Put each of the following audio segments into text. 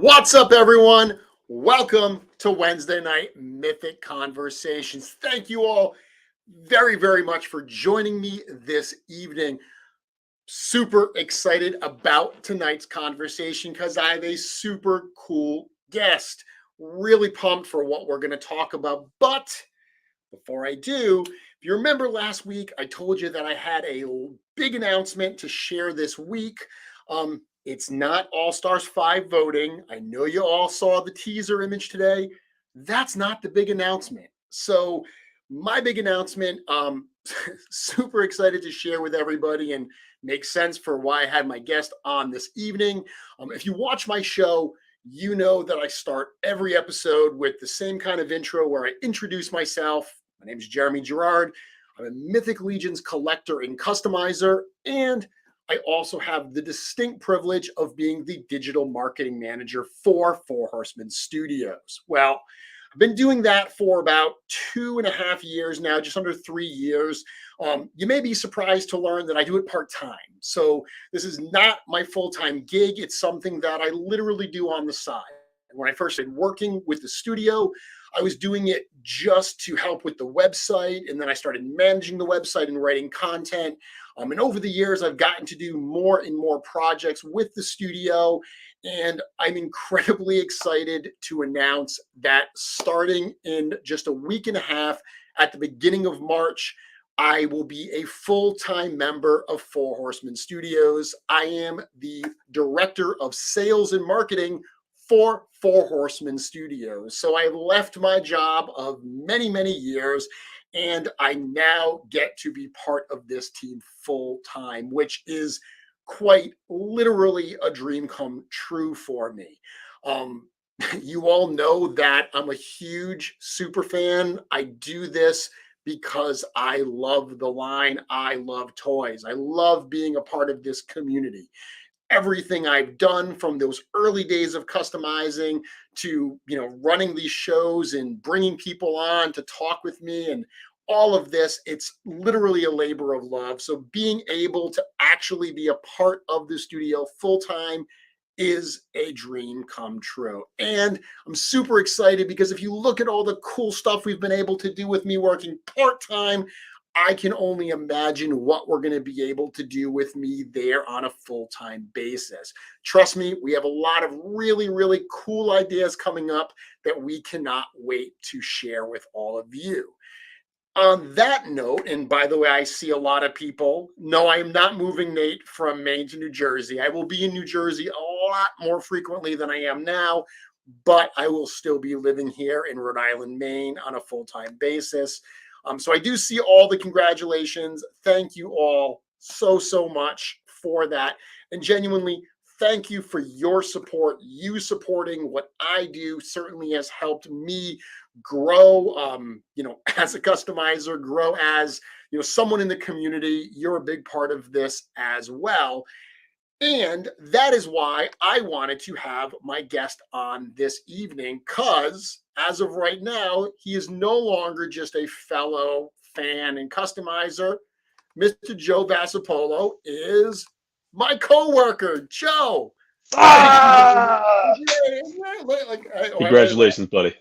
What's up, everyone? Welcome to Wednesday Night Mythic Conversations. Thank you all very, very much for joining me this evening. Super excited about tonight's conversation because I have a super cool guest. Really pumped for what we're going to talk about. But before I do, if you remember last week, I told you that I had a big announcement to share this week. It's not All-Stars 5 voting. I know you all saw the teaser image today. That's not the big announcement. So my big announcement, super excited to share with everybody and make sense for why I had my guest on this evening. If you watch my show, you know that I start every episode with the same kind of intro where I introduce myself. My name is Jeremy Gerard. I'm a Mythic Legions collector and customizer, and I also have the distinct privilege of being the digital marketing manager for Four Horsemen Studios. Well, I've been doing that for about 2.5 years now, just under 3 years. You may be surprised to learn that I do it part-time. So this is not my full-time gig. It's something that I literally do on the side. When I first started working with the studio, I was doing it just to help with the website. And then I started managing the website and writing content. And over the years, I've gotten to do more and more projects with the studio. And I'm incredibly excited to announce that starting in just a week and a half at the beginning of March, I will be a full-time member of Four Horsemen Studios. I am the director of sales and marketing for Four Horsemen Studios. So I left my job of many, many years, and I now get to be part of this team full time, which is quite literally a dream come true for me. You all know that I'm a huge super fan. I do this because I love the line. I love toys. I love being a part of this community. Everything I've done from those early days of customizing to, running these shows and bringing people on to talk with me and all of this, it's literally a labor of love. So being able to actually be a part of the studio full time is a dream come true. And I'm super excited because if you look at all the cool stuff we've been able to do with me working part-time, I can only imagine what we're going to be able to do with me there on a full-time basis. Trust me, we have a lot of really, really cool ideas coming up that we cannot wait to share with all of you. On that note, and by the way, I see a lot of people. No, I am not moving, Nate, from Maine to New Jersey. I will be in New Jersey a lot more frequently than I am now, but I will still be living here in Rhode Island, Maine on a full-time basis. So I do see all the congratulations. Thank you all so much for that. And genuinely, thank you for your support. You supporting what I do certainly has helped me grow, as a customizer, grow as, someone in the community. You're a big part of this as well. And that is why I wanted to have my guest on this evening, because as of right now, he is no longer just a fellow fan and customizer. Mr. Joe Vasapollo is my coworker, Joe. Ah! Congratulations, buddy.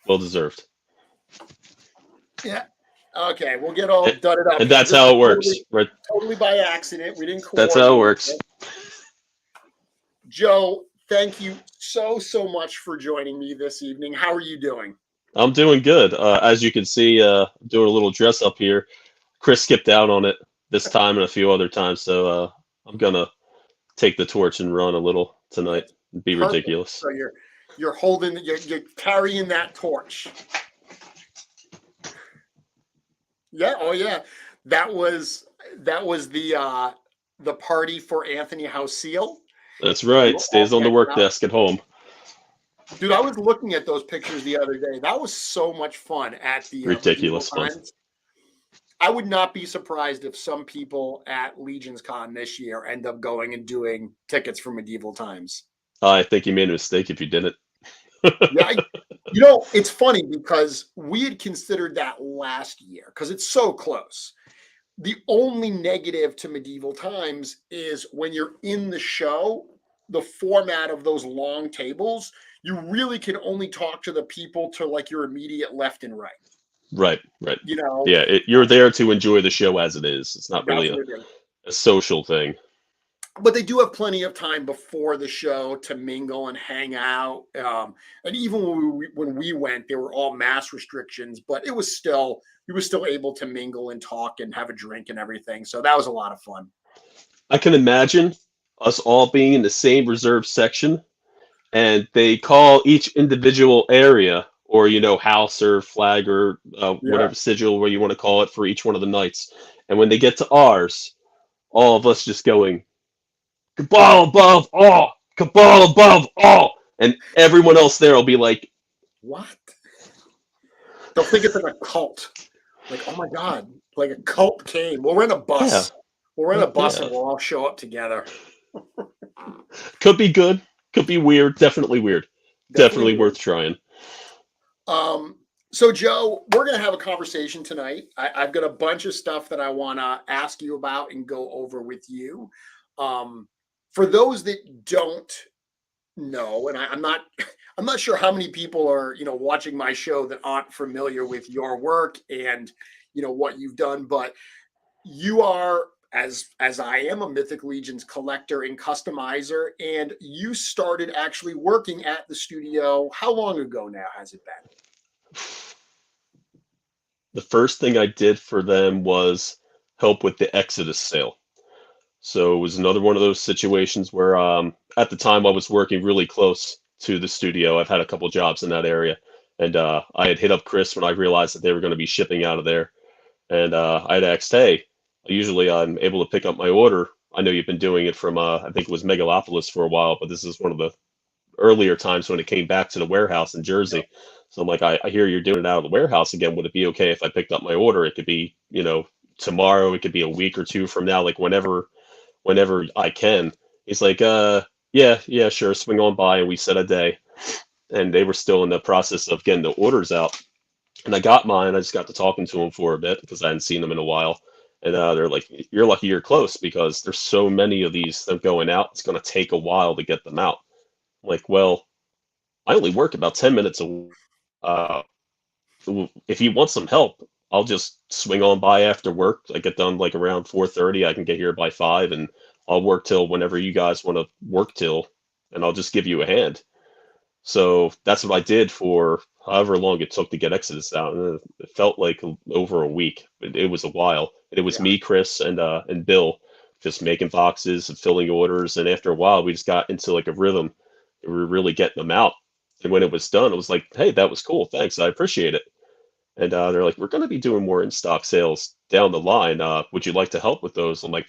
Well deserved. Yeah. Okay, we'll get all dudded up. And that's how it works, right? Totally by accident. We didn't That's how it works. Joe, thank you so much for joining me this evening. How are you doing? I'm doing good. As you can see, doing a little dress up here. Chris skipped out on it this time and a few other times, so I'm gonna take the torch and run a little tonight and be Perfect. Ridiculous. So you're holding, you're carrying that torch. Yeah. Oh yeah. That was the the party for Anthony House Seal. That's We right. were all Stays on the catching work up. desk at home. Dude, I was looking at those pictures the other day. That was so much fun at the Medieval Ridiculous fun. Times. I would not be surprised if some people at LegionsCon this year end up going and doing tickets for Medieval Times. I think you made a mistake if you didn't. Yeah, it's funny because we had considered that last year because it's so close. The only negative to Medieval Times is when you're in the show, the format of those long tables, you really can only talk to the people to like your immediate left and right. Right, right. You know, Yeah, you're there to enjoy the show as it is. It's not really that's what it is. a social thing. But they do have plenty of time before the show to mingle and hang out. And even when we went, there were all mask restrictions, but we were still able to mingle and talk and have a drink and everything. So that was a lot of fun. I can imagine us all being in the same reserved section, and they call each individual area, or house or flag or Yeah. whatever sigil, where you want to call it, for each one of the knights. And when they get to ours, all of us just going, "Cabal above all! Cabal above all!" And everyone else there will be like, What? They'll think it's like a cult. Like, oh my God, like a cult came. We'll rent a bus. "Yeah, We'll rent a bus yeah." and we'll all show up together. Could be good, could be weird, definitely weird. Definitely Definitely. worth trying. So Joe, we're going to have a conversation tonight. I've got a bunch of stuff that I want to ask you about and go over with you. For those that don't know, and I'm not sure how many people are, watching my show that aren't familiar with your work and, what you've done, but you are, as I am, a Mythic Legions collector and customizer, and you started actually working at the studio. How long ago now has it been? The first thing I did for them was help with the Exodus sale. So it was another one of those situations where, at the time, I was working really close to the studio. I've had a couple jobs in that area, and I had hit up Chris when I realized that they were going to be shipping out of there, and I had asked, "Hey, usually I'm able to pick up my order. I know you've been doing it from, I think it was Megalopolis for a while, but this is one of the earlier times when it came back to the warehouse in Yep. Jersey." So I'm like, I hear you're doing it out of the warehouse again. Would it be okay if I picked up my order? It could be, tomorrow. It could be a week or two from now, like whenever I can. He's like, yeah, sure, swing on by. And we set a day, and they were still in the process of getting the orders out. And I got mine. I just got to talking to them for a bit because I hadn't seen them in a while. And they're like, "You're lucky you're close because there's so many of these that going out. It's going to take a while to get them out." I'm like, "Well, I only work about 10 minutes a week. Uh, if you want some help, I'll just swing on by after work. I get done like around 4:30. I can get here by 5, and I'll work till whenever you guys want to work till, and I'll just give you a hand." So that's what I did for however long it took to get Exodus out. And it felt like over a week. It was a while. And it was Yeah. me, Chris, and Bill just making boxes and filling orders. And after a while, we just got into like a rhythm. We were really getting them out. And when it was done, it was like, "Hey, that was cool. Thanks. I appreciate it." And they're like, "We're going to be doing more in stock sales down the line. Would you like to help with those?" I'm like,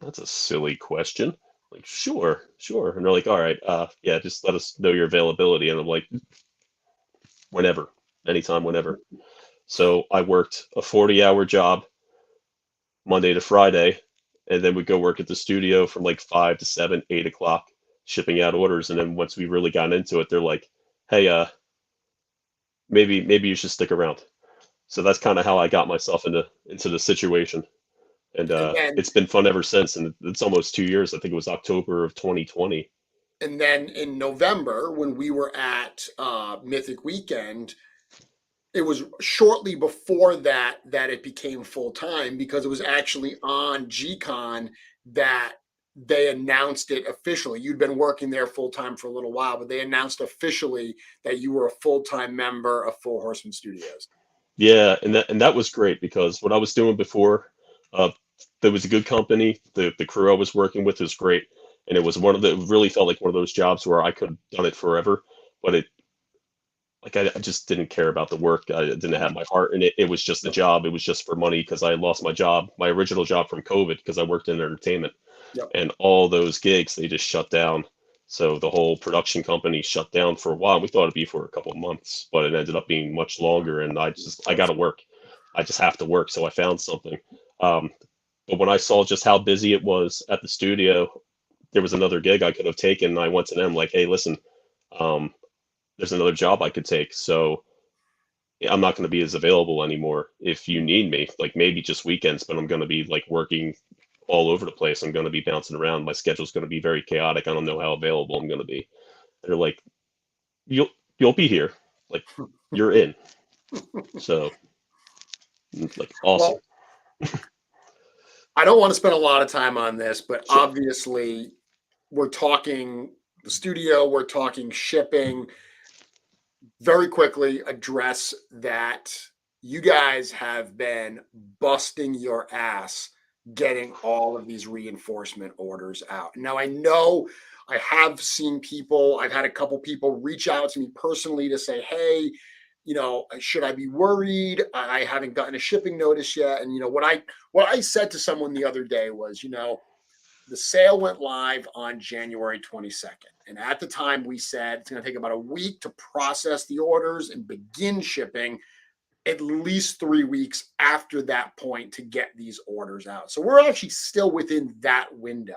"That's a silly question." Like, sure, sure. And they're like, "All right, yeah, just let us know your availability." And I'm like, "Whenever, anytime, whenever." So I worked a 40-hour job Monday to Friday, and then we go work at the studio from like 5 to 7, 8 o'clock, shipping out orders. And then once we really got into it, they're like, "Hey, maybe you should stick around." So that's kind of how I got myself into the situation. And And then it's been fun ever since. And it's almost 2 years. I think it was October of 2020. in November, when we were at Mythic Weekend, it was shortly before that it became full time because it was actually on GCon that they announced it officially. You'd been working there full time for a little while, but they announced officially that you were a full time member of Four Horsemen Studios. Yeah, and that was great because what I was doing before, uh, there was a good company. The crew I was working with was great, and it was one of the it really felt like one of those jobs where I could have done it forever. But like I just didn't care about the work. I didn't have my heart in it. It was just a job. It was just for money because I lost my job, my original job from COVID because I worked in entertainment, Yep. and all those gigs they just shut down. So the whole production company shut down for a while. We thought it'd be for a couple of months, but it ended up being much longer. And I got to work. I just have to work. So I found something. Um, but when I saw just how busy it was at the studio, there was another gig I could have taken. And I went to them like, hey, listen, um, there's another job I could take. So I'm not going to be as available anymore if you need me, like maybe just weekends, but I'm going to be like working all over the place. I'm going to be bouncing around. My schedule's going to be very chaotic. I don't know how available I'm going to be. They're like, you'll you'll be here. Like you're in. So like awesome. Well, I don't want to spend a lot of time on this, but Sure. obviously we're talking the studio, we're talking shipping. Very quickly address that you guys have been busting your ass getting all of these reinforcement orders out. Now, I know I have seen people, I've had a couple people reach out to me personally to say, hey, should I be worried? I haven't gotten a shipping notice yet. And what I said to someone the other day was, the sale went live on January 22nd. And at the time, we said it's going to take about a week to process the orders and begin shipping, at least 3 weeks after that point to get these orders out. So we're actually still within that window.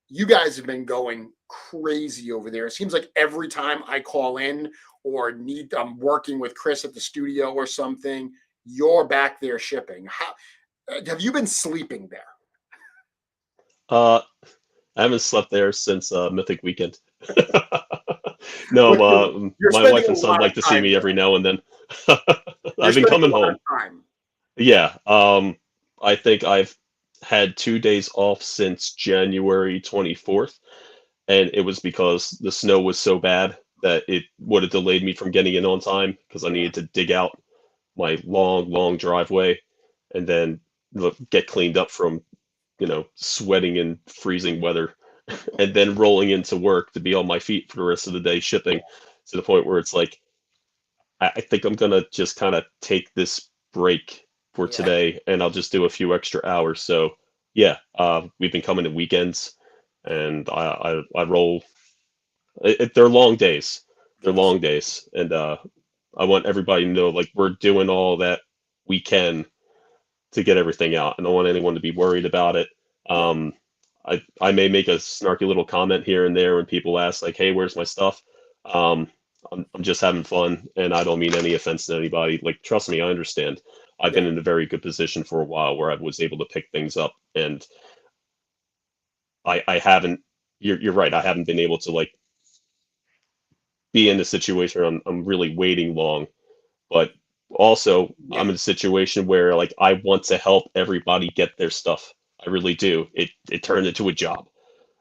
You guys have been going crazy over there. It seems like every time I call in or I'm working with Chris at the studio or something, you're back there shipping. Have you been sleeping there? Uh, I haven't slept there since Mythic Weekend. No, You're my wife spending a and son lot of like to see time me there. every now and then. You're I've been spending a coming lot home. of time. Yeah, I think I've had 2 days off since January 24th, and it was because the snow was so bad that it would have delayed me from getting in on time because I Yeah. needed to dig out my long, long driveway and then get cleaned up from, sweating in freezing weather and then rolling into work to be on my feet for the rest of the day shipping to the point where it's like I think I'm gonna just kind of take this break for Yeah. today and I'll just do a few extra hours. So yeah, we've been coming to weekends and I roll. They're long days. They're Yes. long days, and I want everybody to know like we're doing all that we can to get everything out. I don't want anyone to be worried about it. Yep. Um, I may make a snarky little comment here and there when people ask like, "Hey, where's my stuff?" Um, I'm just having fun, and I don't mean any offense to anybody. Like, trust me, I understand. I've Yeah. been in a very good position for a while where I was able to pick things up, and I haven't. You're right. I haven't been able to like be in a situation where I'm really waiting long, but also I'm Yeah. in a situation where like I want to help everybody get their stuff. I really do. It turned into a job.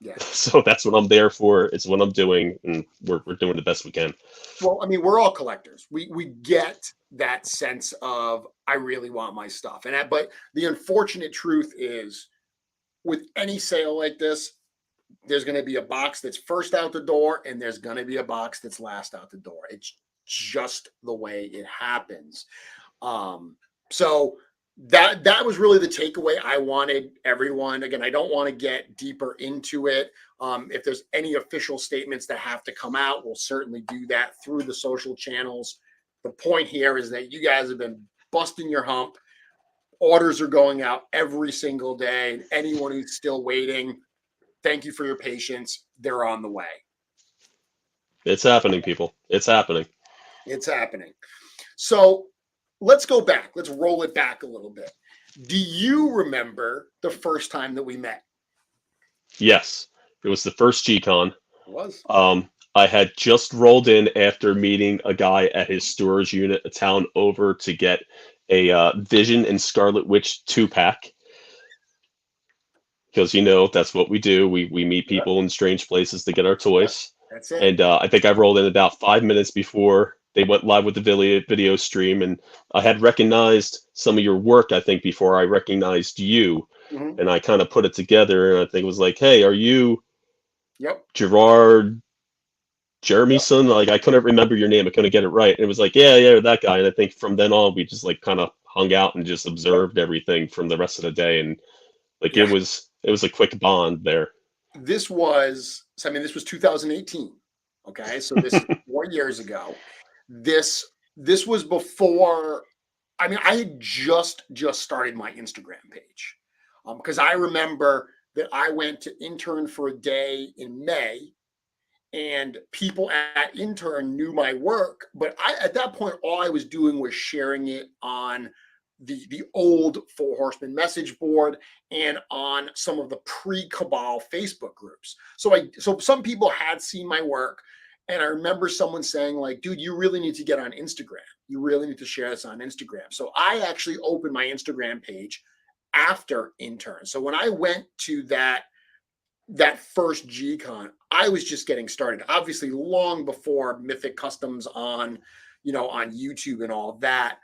Yeah. So that's what I'm there for. It's what I'm doing, and we're doing the best we can. Well, I mean, we're all collectors. We get that sense of I really want my stuff. But the unfortunate truth is with any sale like this, there's going to be a box that's first out the door and there's going to be a box that's last out the door. It's just the way it happens. So that was really the takeaway I wanted everyone. Again, I don't want to get deeper into it. If there's any official statements that have to come out, we'll certainly do that through the social channels. The point here is that you guys have been busting your hump. Orders are going out every single day. Anyone who's still waiting, thank you for your patience. They're on the way. It's happening, people. It's happening. It's happening. So let's go back. Let's roll it back a little bit. Do you remember the first time that we met? Yes, it was the first G-Con. It was. I had just rolled in after meeting a guy at his storage unit a town over to get a Vision and Scarlet Witch 2-pack. Because that's what we do. We meet people in strange places to get our toys. That's it. And I think I rolled in about 5 minutes before they went live with the video stream, and I had recognized some of your work, I think, before I recognized you. Mhm. And I kind of put it together, and I think it was like, hey, are you Yep. Gerard Jeremy son, like I couldn't remember your name, I couldn't get it right. And it was like, yeah, that guy. And I think from then on, we just like kind of hung out and just observed everything from the rest of the day, and like Yeah. it was a quick bond there. This was 2018. Okay, so this is 4 years ago. This was before. I mean, I had just started my Instagram page, because I remember that I went to intern for a day in May, and people at intern knew my work, but at that point all I was doing was sharing it on the old Four Horsemen message board and on some of the pre-Cabal Facebook groups. So some people had seen my work, and I remember someone saying like, dude, you really need to get on Instagram. You really need to share this on Instagram. So I actually opened my Instagram page after intern. So when I went to that first G-Con, I was just getting started. Obviously, long before Mythic Customs on YouTube and all that.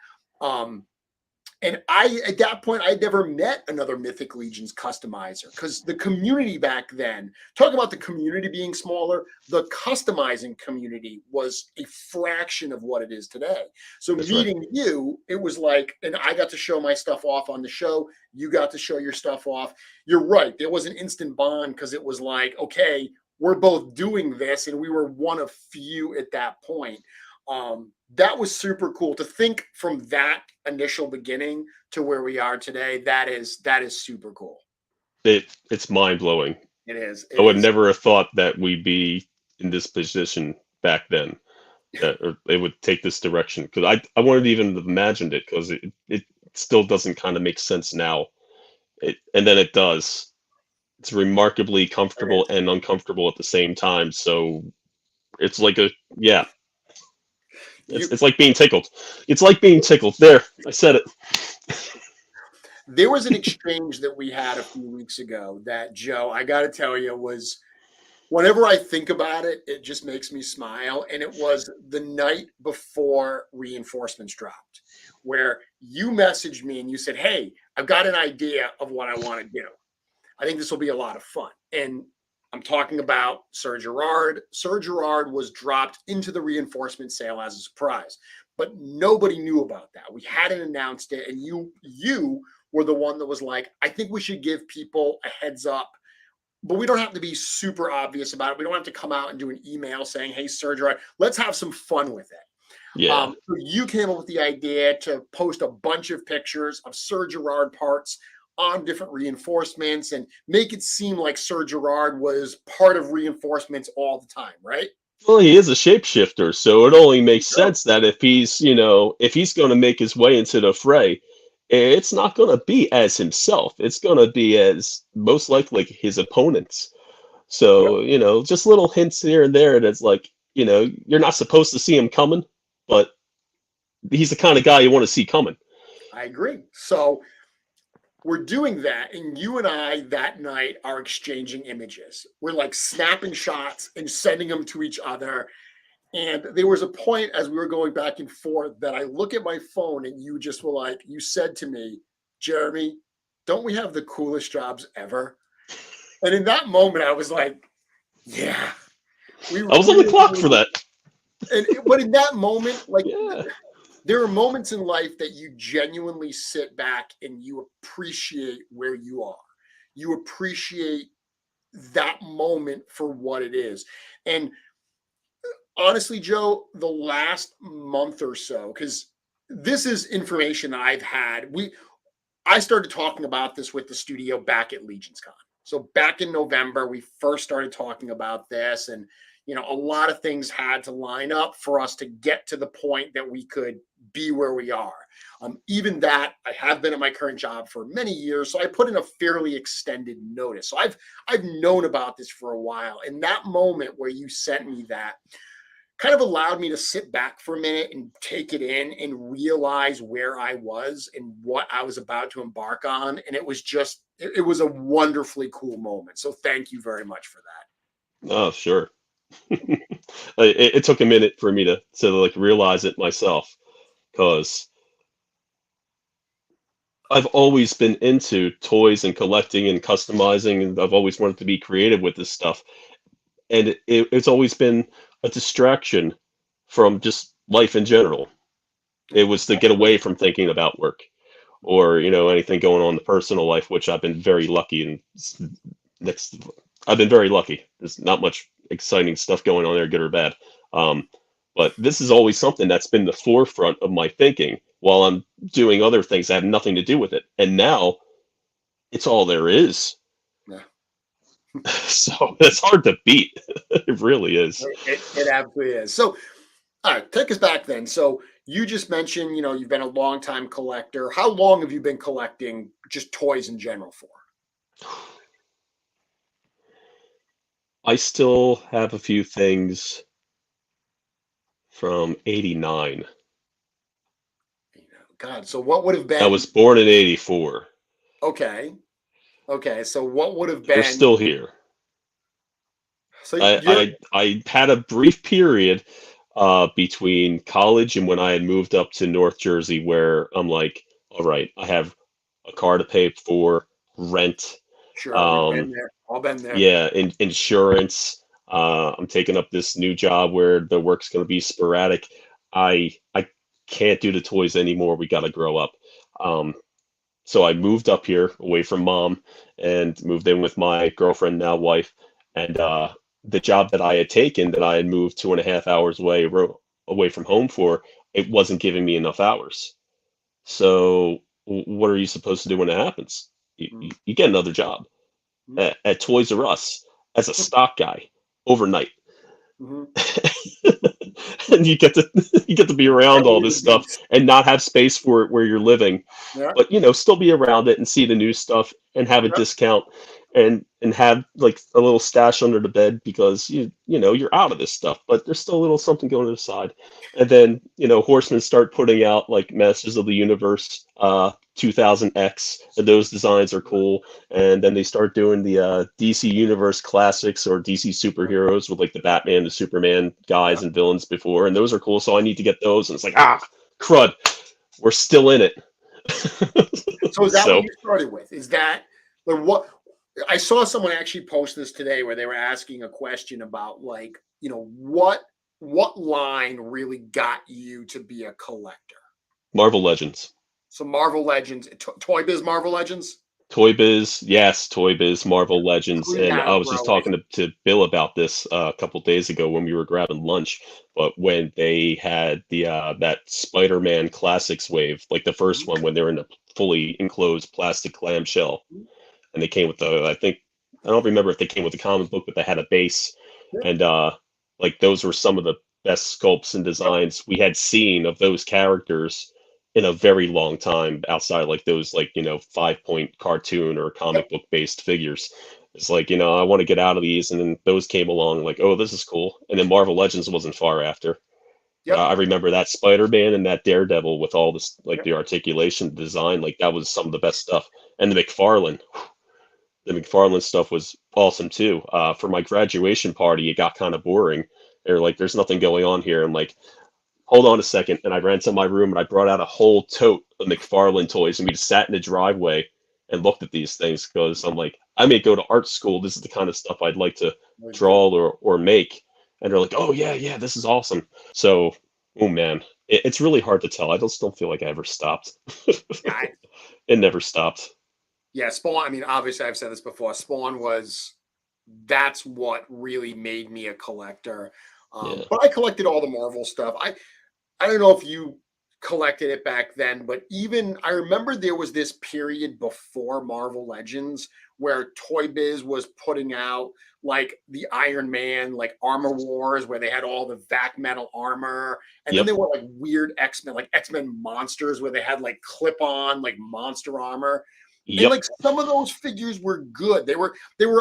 And at that point, I'd never met another Mythic Legions customizer, because the community back then, talk about the community being smaller, the customizing community was a fraction of what it is today. So That's meeting right. you, it was like, and I got to show my stuff off on the show. You got to show your stuff off. You're right. There was an instant bond, because it was like, okay, we're both doing this, and we were one of few at that point. That was super cool to think from that initial beginning to where we are today. That is super cool. It's mind blowing. It is. I would never have thought that we'd be in this position back then, that or it would take this direction, because I wouldn't even have imagined it, because it still doesn't kind of make sense now. And then it does. It's remarkably comfortable and uncomfortable at the same time. So it's like yeah. It's like being tickled. It's like being tickled. There, I said it. There was an exchange that we had a few weeks ago that, Joe, I got to tell you, was, whenever I think about it, it just makes me smile. And it was the night before reinforcements dropped, where you messaged me and you said, hey, I've got an idea of what I want to do. I think this will be a lot of fun. And I'm talking about Sir Gerard. Sir Gerard was dropped into the reinforcement sale as a surprise, but nobody knew about that. We hadn't announced it, and you were the one that was like, I think we should give people a heads up, but we don't have to be super obvious about it. We don't have to come out and do an email saying, hey, Sir Gerard, let's have some fun with it. Yeah. So you came up with the idea to post a bunch of pictures of Sir Gerard parts on different reinforcements and make it seem like Sir Gerard was part of reinforcements all the time, right? Well, he is a shapeshifter, so it only makes sense that if he's going to make his way into the fray, it's not going to be as himself. It's going to be as most likely his opponents. So, just little hints here and there. That's like, you're not supposed to see him coming, but he's the kind of guy you want to see coming. I agree. So we're doing that, and you and I that night are exchanging images. We're like snapping shots and sending them to each other. And there was a point as we were going back and forth that I look at my phone, and you just were like, you said to me, Jeremy, don't we have the coolest jobs ever? And in that moment, I was like, yeah. I was on the clock for that. But in that moment, like, yeah. There are moments in life that you genuinely sit back and you appreciate where you are. You appreciate that moment for what it is. And honestly, Joe, the last month or so, because this is information that I've had. I started talking about this with the studio back at LegionsCon. So back in November, we first started talking about this, and a lot of things had to line up for us to get to the point that we could be where we are. Even that, I have been at my current job for many years, so I put in a fairly extended notice. So I've known about this for a while. And that moment where you sent me that kind of allowed me to sit back for a minute and take it in and realize where I was and what I was about to embark on. And it was a wonderfully cool moment. So thank you very much for that. Oh, sure. It took a minute for me to like realize it myself, because I've always been into toys and collecting and customizing, and I've always wanted to be creative with this stuff. And it's always been, a distraction from just life in general. It was to get away from thinking about work or, anything going on in the personal life, which I've been very lucky and next I've been very lucky. There's not much exciting stuff going on there, good or bad. Um, but this is always something that's been the forefront of my thinking while I'm doing other things that have nothing to do with it. And now it's all there is. Yeah. So it's hard to beat. It really is. It absolutely is. So, all right, take us back then. So you just mentioned, you've been a longtime collector. How long have you been collecting just toys in general for? I still have a few things from '89. God, so what would have I been? was born in '84. Okay. Okay. So what would have They're been? still here. So you're I had a brief period between college and when I had moved up to North Jersey where I'm like, all right, I have a car to pay for, rent, sure. We've been um, there. All been there. yeah, insurance. I'm taking up this new job where the work's going to be sporadic. I can't do the toys anymore. We got to grow up. Um, so I moved up here away from mom and moved in with my girlfriend, now wife. And the job that I had taken, that I had moved 2.5 hours away from home for, it wasn't giving me enough hours. So what are you supposed to do when it happens? You get another job Mm-hmm. at Toys R Us as a stock guy overnight. Mm-hmm. And you get to be around all this stuff and not have space for it where you're living, Yeah. but still be around it and see the new stuff and have a Yeah. discount and have like a little stash under the bed because you're out of this stuff, but there's still a little something going to the side. And then Horsemen start putting out like Masters of the Universe 2000X, and those designs are cool. And then they start doing the DC Universe classics or DC superheroes with like the Batman, the Superman Yeah. guys and villains before, and those are cool. So I need to get those, and it's like crud, we're still in it. So is that So what you started with? Is that like what I saw someone actually post this today where they were asking a question about like, what line really got you to be a collector? Marvel Legends. So Marvel Legends, Toy Biz Marvel Legends? Toy Biz, yes, Toy Biz, Marvel Legends, Between and I was just Hasbro, talking to Bill about this a couple days ago when we were grabbing lunch. But when they had the that Spider-Man Classics wave, like the first one, when they were in a fully enclosed plastic clamshell, and they came with I think I don't remember if they came with the comic book, but they had a base, yeah. and like those were some of the best sculpts and designs we had seen of those characters in a very long time outside like those 5-point cartoon or comic Yep. book based figures. It's like, I want to get out of these, and then those came along like, oh, this is cool. And then Marvel Legends wasn't far after. Yep. I remember that Spider-Man and that Daredevil with all this like Yep. the articulation design, like that was some of the best stuff. And the McFarlane stuff was awesome too. For my graduation party, it got kind of boring. They're like, there's nothing going on here. I'm like, hold on a second. And I ran to my room and I brought out a whole tote of McFarlane toys, and we just sat in the driveway and looked at these things because I'm like, I may go to art school. This is the kind of stuff I'd like to draw or make. And they're like, oh yeah, yeah, this is awesome. So, oh man, it's really hard to tell. I just don't feel like I ever stopped. Yeah, It never stopped. yeah, Spawn. I mean, obviously, I've said this before. That's what really made me a collector. Yeah. But I collected all the Marvel stuff. I don't know if you collected it back then, but even I remember there was this period before Marvel Legends where Toy Biz was putting out like the Iron Man, like Armor Wars, where they had all the vac metal armor. And then Yep. there were like weird X-Men, like X-Men monsters, where they had like clip-on, like monster armor. And Yep. like some of those figures were good. They were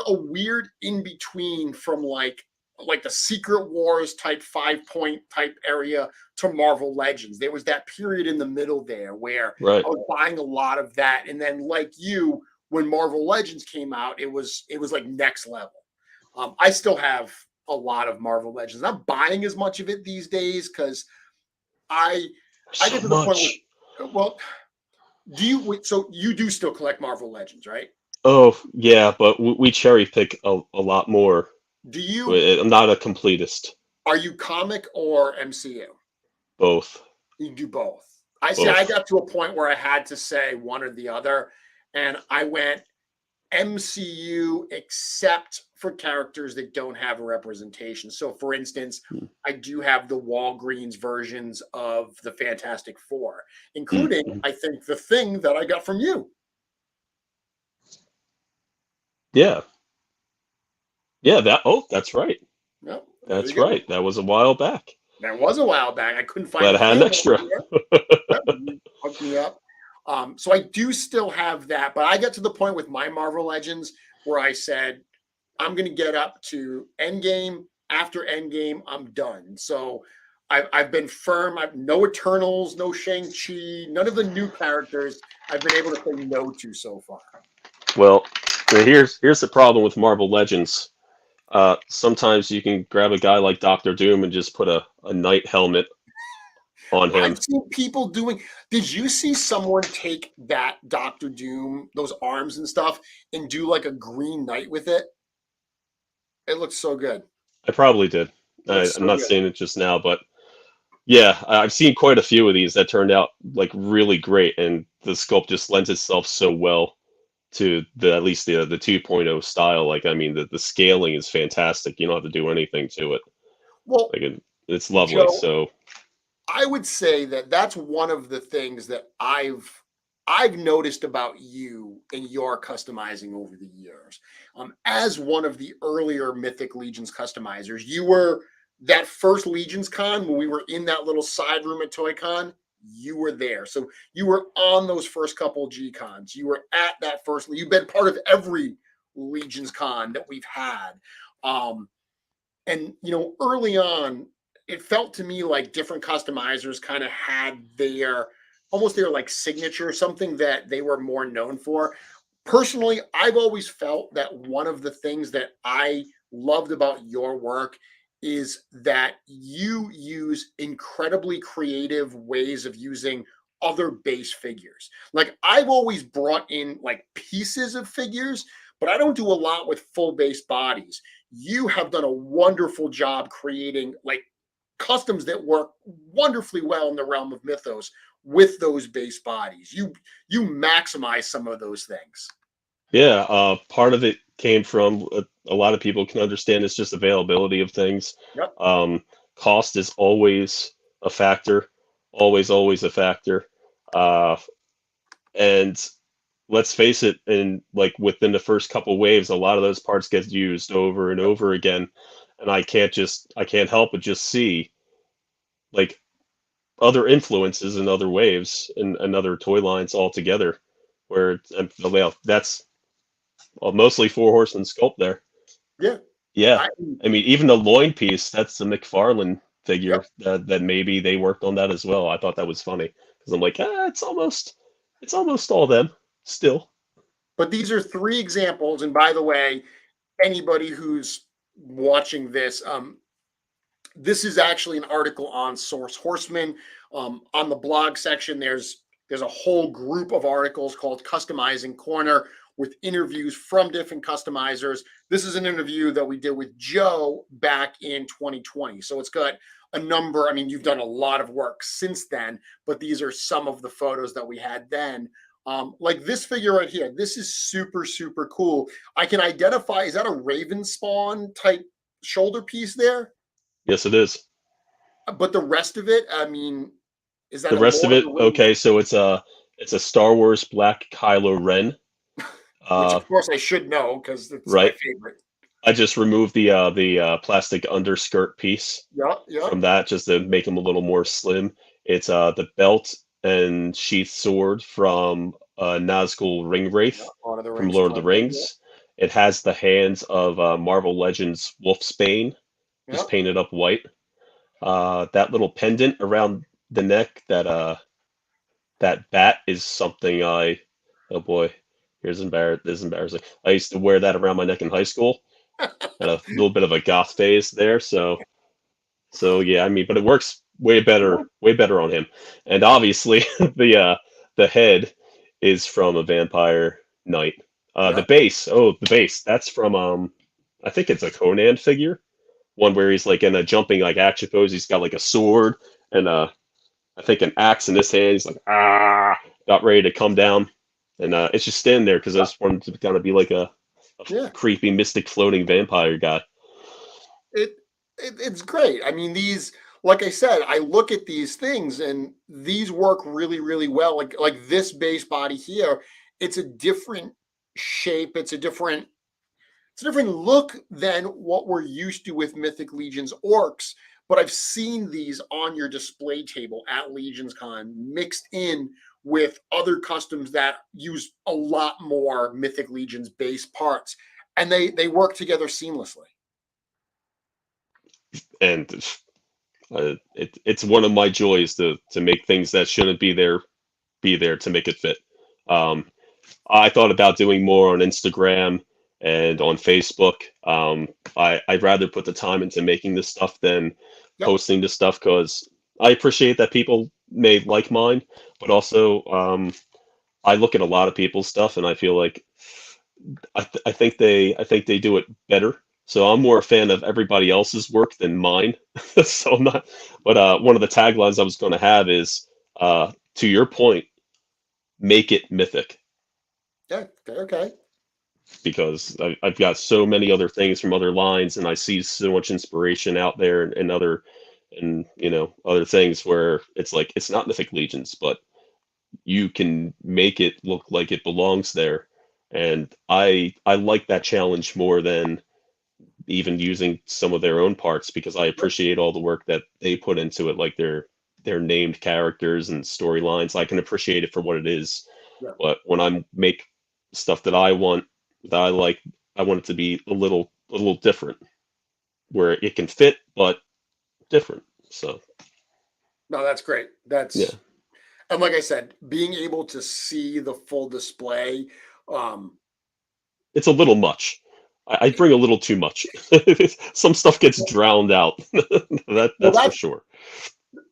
a weird in between from like the Secret Wars type 5-point type area to Marvel Legends. There was that period in the middle there where Right. I was buying a lot of that. And then like you, when Marvel Legends came out, it was like next level. I still have a lot of Marvel Legends. I'm not buying as much of it these days because I So get to the point much. where, well, so you do still collect Marvel Legends, right? Oh, yeah, but we cherry pick a lot more. Do you I'm not a completist. Are you comic or MCU? Both. You do both. I see. I Both. got to a point where I had to say one or the other, and I went MCU except for characters that don't have a representation. So, for instance, Mm, I do have the Walgreens versions of the Fantastic Four, mm, including, mm. I think, the Thing that I got from you. Yeah. Yeah, that's right. Yep, there you That's go. right. That was a while back. That was a while back. I couldn't find Glad the I had an Thing over extra. here. Yep, you hooked me up. So I do still have that, but I got to the point with my Marvel Legends where I said, I'm going to get up to Endgame. After Endgame, I'm done. So I've been firm. I've no Eternals, no Shang-Chi, none of the new characters I've been able to say no to so far. Well, here's the problem with Marvel Legends. Sometimes you can grab a guy like Doctor Doom and just put a knight helmet on I've him. seen people doing. Did you see someone take that Doctor Doom, those arms and stuff, and do like a Green Knight with it? It looks so good. I probably did. It looks I'm so not good. saying it just now, but yeah, I've seen quite a few of these that turned out like really great, and the sculpt just lends itself so well to the at least the 2.0 style. Like, I mean, the scaling is fantastic. You don't have to do anything to it. Well, Like, it's lovely. Joe, So I would say that that's one of the things that I've noticed about you and your customizing over the years. As one of the earlier Mythic Legions customizers, you were that first Legions Con when we were in that little side room at Toy Con. You were there, so you were on those first couple G Cons. You were at that first. You've been part of every Legions Con that we've had. Um, and early on it felt to me like different customizers kind of had their almost their like signature, something that they were more known for. Personally, I've always felt that one of the things that I loved about your work is that you use incredibly creative ways of using other base figures. Like, I've always brought in like pieces of figures, but I don't do a lot with full base bodies. You have done a wonderful job creating like customs that work wonderfully well in the realm of mythos with those base bodies. You maximize some of those things. yeah, part of it came from a lot of people can understand it's just availability of things. Yep. Um, Cost is always a factor, always a factor. Uh, and let's face it, in like within the first couple waves, a lot of those parts get used over and Yep. over again, and I can't help but just see like other influences in other waves and other toy lines altogether, where and well, that's mostly Four Horsemen sculpt there. Yeah. Yeah, I I mean even the loin piece, that's the McFarlane Yep. figure that maybe they worked on that as well. I thought that was funny because I'm like, it's almost all them still. But these are three examples. And by the way, anybody who's watching this, this is actually an article on Source Horseman. On the blog section, there's a whole group of articles called Customizing Corner with interviews from different customizers. This is an interview that we did with Joe back in 2020. So it's got a number. I mean, you've done a lot of work since then, but these are some of the photos that we had then. Like this figure right here, this is super, super cool. I can identify, is that a Raven Spawn type shoulder piece there? Yes, it is. But the rest of it, I mean, is that The a rest of Lord of it, the Rings? okay, so it's a Star Wars Black Kylo Ren. Which Uh, of course I should know because it's my right. favorite. I just removed the plastic underskirt piece Yeah, yeah, from that just to make him a little more slim. It's the belt and sheath sword from Nazgul yeah. Ringwraith Lord of the from Rings Lord of the trilogy. Rings. It has the hands of Marvel Legends Wolfsbane, Yeah, just yeah. painted up white. That little pendant around the neck, that bat is something oh boy, this is embarrassing. I used to wear that around my neck in high school. Had a little bit of a goth phase there, so yeah, I mean, but it works way better on him. And obviously, the head is from a Vampire Knight. Yeah. The base, that's from I think it's a Conan figure. one where he's like in a jumping like action pose. He's got like a sword and I think an axe in his hand. He's like about ready to come down, and it's just standing there because I just wanted to kind of be like a Yeah. creepy mystic floating vampire guy. It's great. I mean, these, like I said, I look at these things and these work really, really well. Like this base body here, it's a different shape. It's a different look than what we're used to with Mythic Legions orcs. But I've seen these on your display table at LegionsCon mixed in with other customs that use a lot more Mythic Legions base parts, and they work together seamlessly. And it's one of my joys to make things that shouldn't be there to make it fit. Um, I thought about doing more on Instagram and on Facebook. I'd rather put the time into making this stuff than Yep. posting this stuff because I appreciate that people may like mine, but also I look at a lot of people's stuff and I feel like I think they do it better. So I'm more a fan of everybody else's work than mine. So I'm not. But one of the taglines I was going to have is, to your point, make it mythic. Yeah. Okay. Because I've got so many other things from other lines, and I see so much inspiration out there and other and other things where it's like it's not Mythic Legions, but you can make it look like it belongs there. And I like that challenge more than even using some of their own parts because I appreciate all the work that they put into it, like their named characters and storylines. I can appreciate it for what it is. Yeah. But when I make stuff that I want, that I like, I want it to be a little different, where it can fit but different. So No, that's great. yeah, And like I said, being able to see the full display, um, it's a little much. I bring a little too much. Some stuff gets drowned out. well, That's for sure.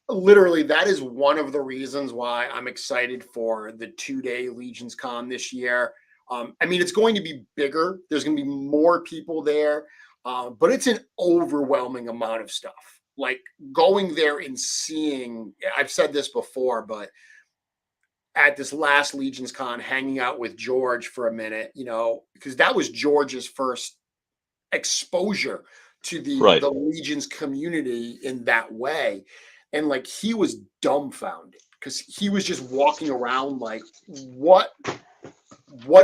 that is one of the reasons why I'm excited for the 2-day Legions Con this year. I mean, it's going to be bigger. There's going to be more people there, but it's an overwhelming amount of stuff. Like going there and seeing, I've said this before, but at this last Legions Con, hanging out with George for a minute, because that was George's first exposure to Right. the Legions community in that way. And like he was dumbfounded because he was just walking around like, what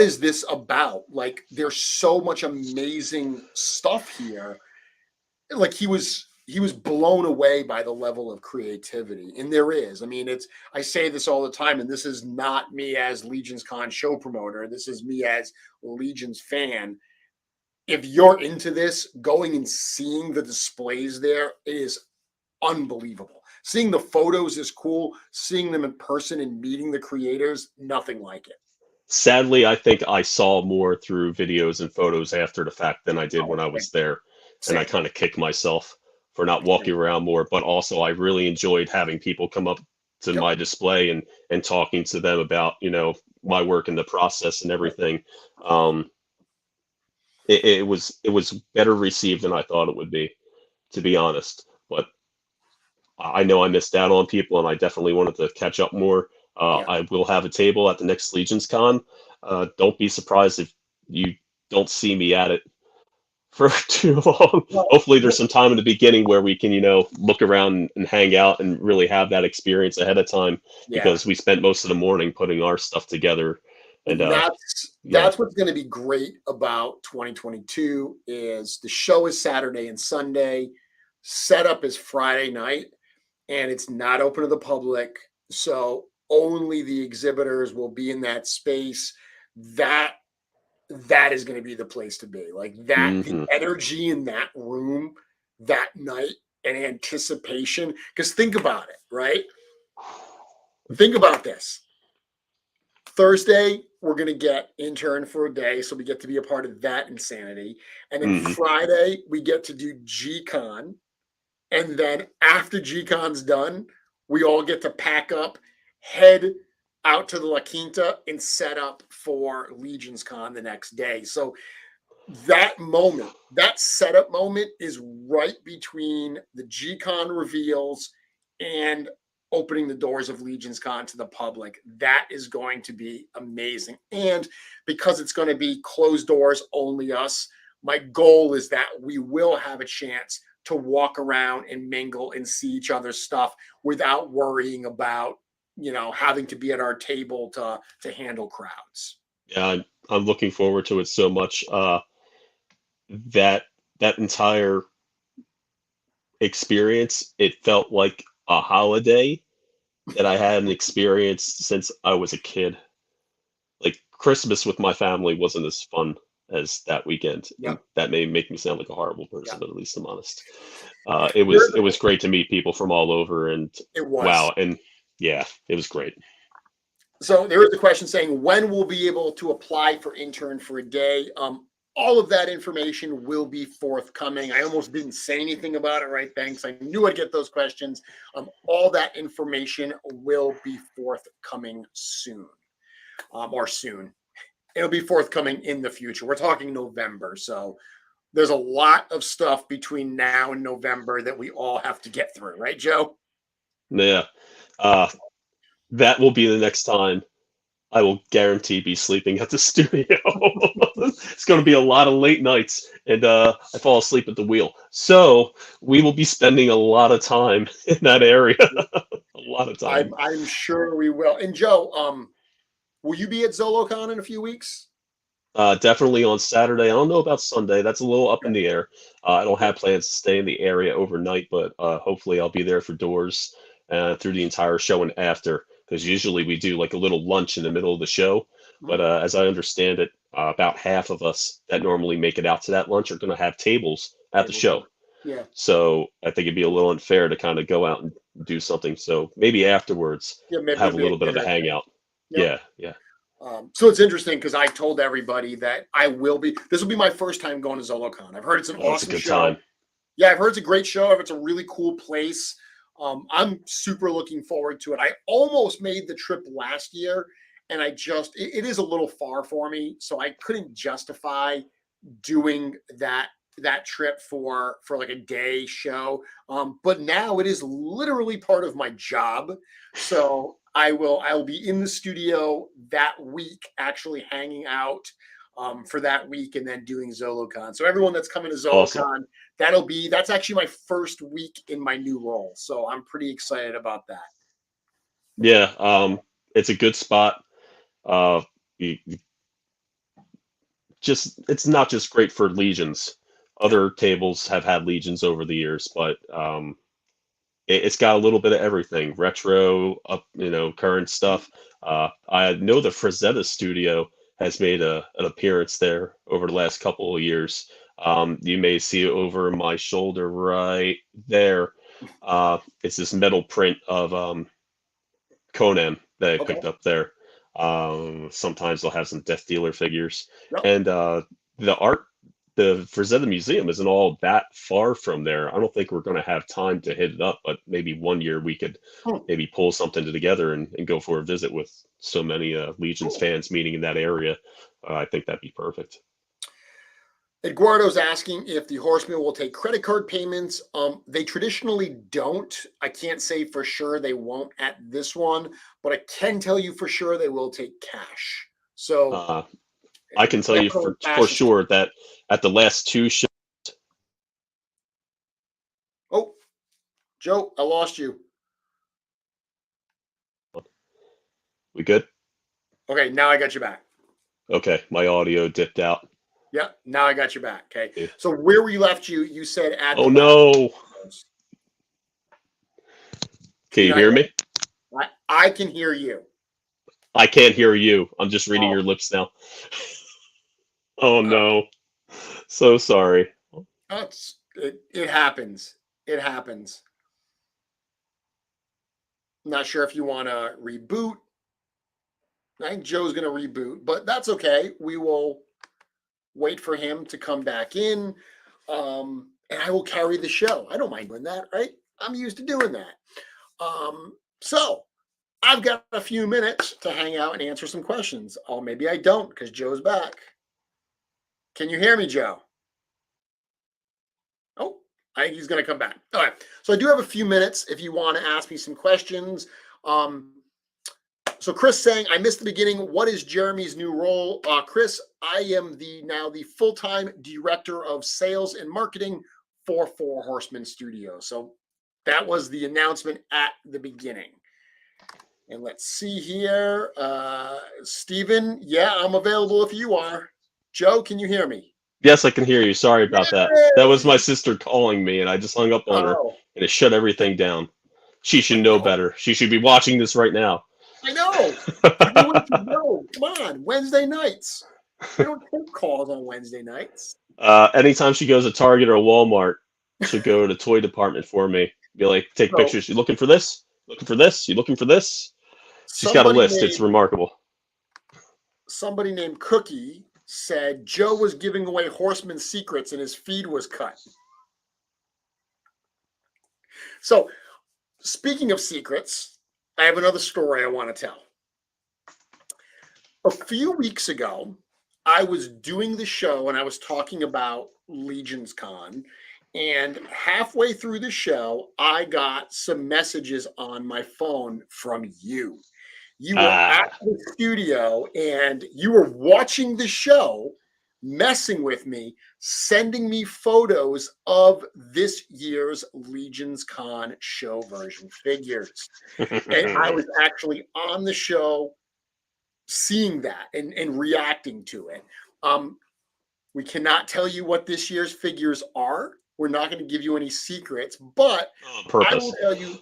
is this about? Like there's so much amazing stuff here. Like he was blown away by the level of creativity. And there is. I mean, I say this all the time, and this is not me as LegionsCon show promoter. This is me as Legions fan. If you're into this, going and seeing the displays there is unbelievable. Seeing the photos is cool. Seeing them in person and meeting the creators, nothing like it. Sadly, I think I saw more through videos and photos after the fact than I did when I was there, and I Same. kind of kick myself for not walking around more. But also, I really enjoyed having people come up to Yep. my display and talking to them about my work and the process and everything. Um, it was better received than I thought it would be, to be honest. But I know I missed out on people, and I definitely wanted to catch up more. Yeah. I will have a table at the next Legions Con. Don't be surprised if you don't see me at it for too long. Well, Hopefully, there's some time in the beginning where we can, look around and hang out and really have that experience ahead of time yeah. because we spent most of the morning putting our stuff together. And yeah, That's what's going to be great about 2022 is the show is Saturday and Sunday, setup is Friday night, and it's not open to the public. So only the exhibitors will be in that space. That is going to be the place to be. Like that, the hmm energy in that room that night and anticipation. Because think about it, right? Think about this. Thursday, we're going to get intern for a day. So we get to be a part of that insanity. And then hmm Friday, we get to do G-Con. And then after G-Con's done, we all get to pack up, head out to the La Quinta, and set up for LegionsCon the next day. So that moment, that setup moment is right between the G-Con reveals and opening the doors of LegionsCon to the public. That is going to be amazing. And because it's going to be closed doors, only us, my goal is that we will have a chance to walk around and mingle and see each other's stuff without worrying about, having to be at our table to handle crowds. Yeah, I'm looking forward to it so much. That that entire experience, it felt like a holiday that I hadn't experienced since I was a kid. Like Christmas with my family wasn't as fun as that weekend, and Yep. that may make me sound like a horrible person, Yep. but at least I'm honest. It Here's was the it was great to meet people from all over, and It was. wow, and yeah, it was great. So there is a question saying when we'll be able to apply for intern for a day. All of that information will be forthcoming. I almost didn't say anything about it, right? Thanks. I knew I'd get those questions. All that information will be forthcoming soon, or soon. It'll be forthcoming in the future. We're talking November, so there's a lot of stuff between now and November that we all have to get through, right, Joe? Yeah, uh, that will be the next time I will guarantee be sleeping at the studio. It's going to be a lot of late nights, and I fall asleep at the wheel. So we will be spending a lot of time in that area. A lot of time. I'm sure we will. And Joe, will you be at ZoloCon in a few weeks? Definitely on Saturday. I don't know about Sunday. That's a little up in Okay. the air. I don't Yeah. have plans to stay in the area overnight, but hopefully I'll be there for doors through the entire show and after. Because usually we do like a little lunch in the middle of the show. Mhm. But as I understand it, about half of us that normally make it out to that lunch are going to have tables at the Table show. time. Yeah. So I think it'd be a little unfair to kind of go out and do something. So maybe afterwards Yeah. we'll Maybe have there'll a be a little bit of a dinner thing. hangout. Yep. Yeah, yeah. So it's interesting because I told everybody that I will be. This will be my first time going to ZoloCon. I've heard it's an Oh, it's a awesome good show. time. Yeah, I've heard it's a great show. It's a really cool place. I'm super looking forward to it. I almost made the trip last year, and it is a little far for me, so I couldn't justify doing that trip for like a day show. But now it is literally part of my job, so I will be in the studio that week, actually hanging out for that week, and then doing ZoloCon. So everyone that's coming to Awesome. ZoloCon, that's actually my first week in my new role. So I'm pretty excited about that. Yeah, it's a good spot. Uh, you just it's not just great for legions. Yeah. Other tables have had legions over the years, but it's got a little bit of everything: retro, up, current stuff. I know the Frazetta studio has made an appearance there over the last couple of years. You may see it over my shoulder right there. It's this metal print of Conan that I Okay. picked up there. Sometimes they'll have some Death Dealer figures, Yep. and the art, the Frazetta Museum isn't all that far from there. I don't think we're going to have time to hit it up, but maybe one year we could Hmm. maybe pull something together and go for a visit with so many Legions Cool. fans meeting in that area. I think that'd be perfect. Eduardo's asking if the Horsemen will take credit card payments. They traditionally don't. I can't say for sure they won't at this one, but I can tell you for sure they will take cash. So Uh, I can tell you definitely for cash is. sure that at the last two shows, Oh, Joe, I lost you. we good? Okay, now I got you back. Okay, my audio dipped out. Yeah, now I got you back. Okay, Yeah. so where we left you, you said at the Oh last. no! Can Can you you not hear hear me? me? I can hear you. I can't hear you. I'm just reading Oh, your lips now. Oh all right. no. So sorry. It happens. It happens. Not sure if you want to reboot. I think Joe's going to reboot, but that's okay. We will wait for him to come back in, and I will carry the show. I don't mind doing that, right? I'm used to doing that. So I've got a few minutes to hang out and answer some questions. Or maybe I don't because Joe's back. Can you hear me, Joe? Oh, I think he's going to come back. All right. So I do have a few minutes if you want to ask me some questions. So Chris saying, I missed the beginning. What is Jeremy's new role? Chris, I am now the full-time director of sales and marketing for Four Horsemen Studios. So that was the announcement at the beginning. And let's see here. Stephen, yeah, I'm available if you are. Joe, can you hear me? Yes, I can hear you. Sorry about that. That was my sister calling me, and I just hung up on her, and it shut everything down. She should know better. She should be watching this right now. I know. Everyone should know. Come on, Wednesday nights. We don't take calls on Wednesday nights. Anytime she goes to Target or Walmart, she'll go to the toy department for me. Be like, take pictures. You looking for this? Looking for this? You looking for this? She's got a list. It's remarkable. Somebody named Cookie said Joe was giving away Horseman secrets and his feed was cut. So, speaking of secrets, I have another story I want to tell. A few weeks ago, I was doing the show and I was talking about LegionsCon, and halfway through the show, I got some messages on my phone from you. You were at the studio and you were watching the show, messing with me, sending me photos of this year's LegionsCon show version figures. And I was actually on the show seeing that and reacting to it. We cannot tell you what this year's figures are. We're not going to give you any secrets, but I will tell you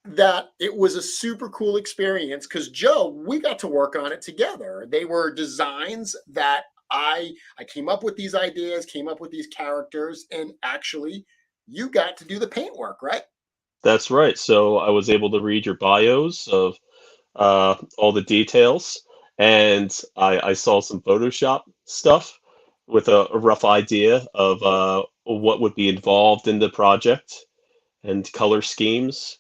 that it was a super cool experience because, Joe, we got to work on it together. They were designs that I came up with these ideas, came up with these characters, and actually you got to do the paint work, right? That's right. So I was able to read your bios of all the details, and I saw some Photoshop stuff with a rough idea of what would be involved in the project and color schemes.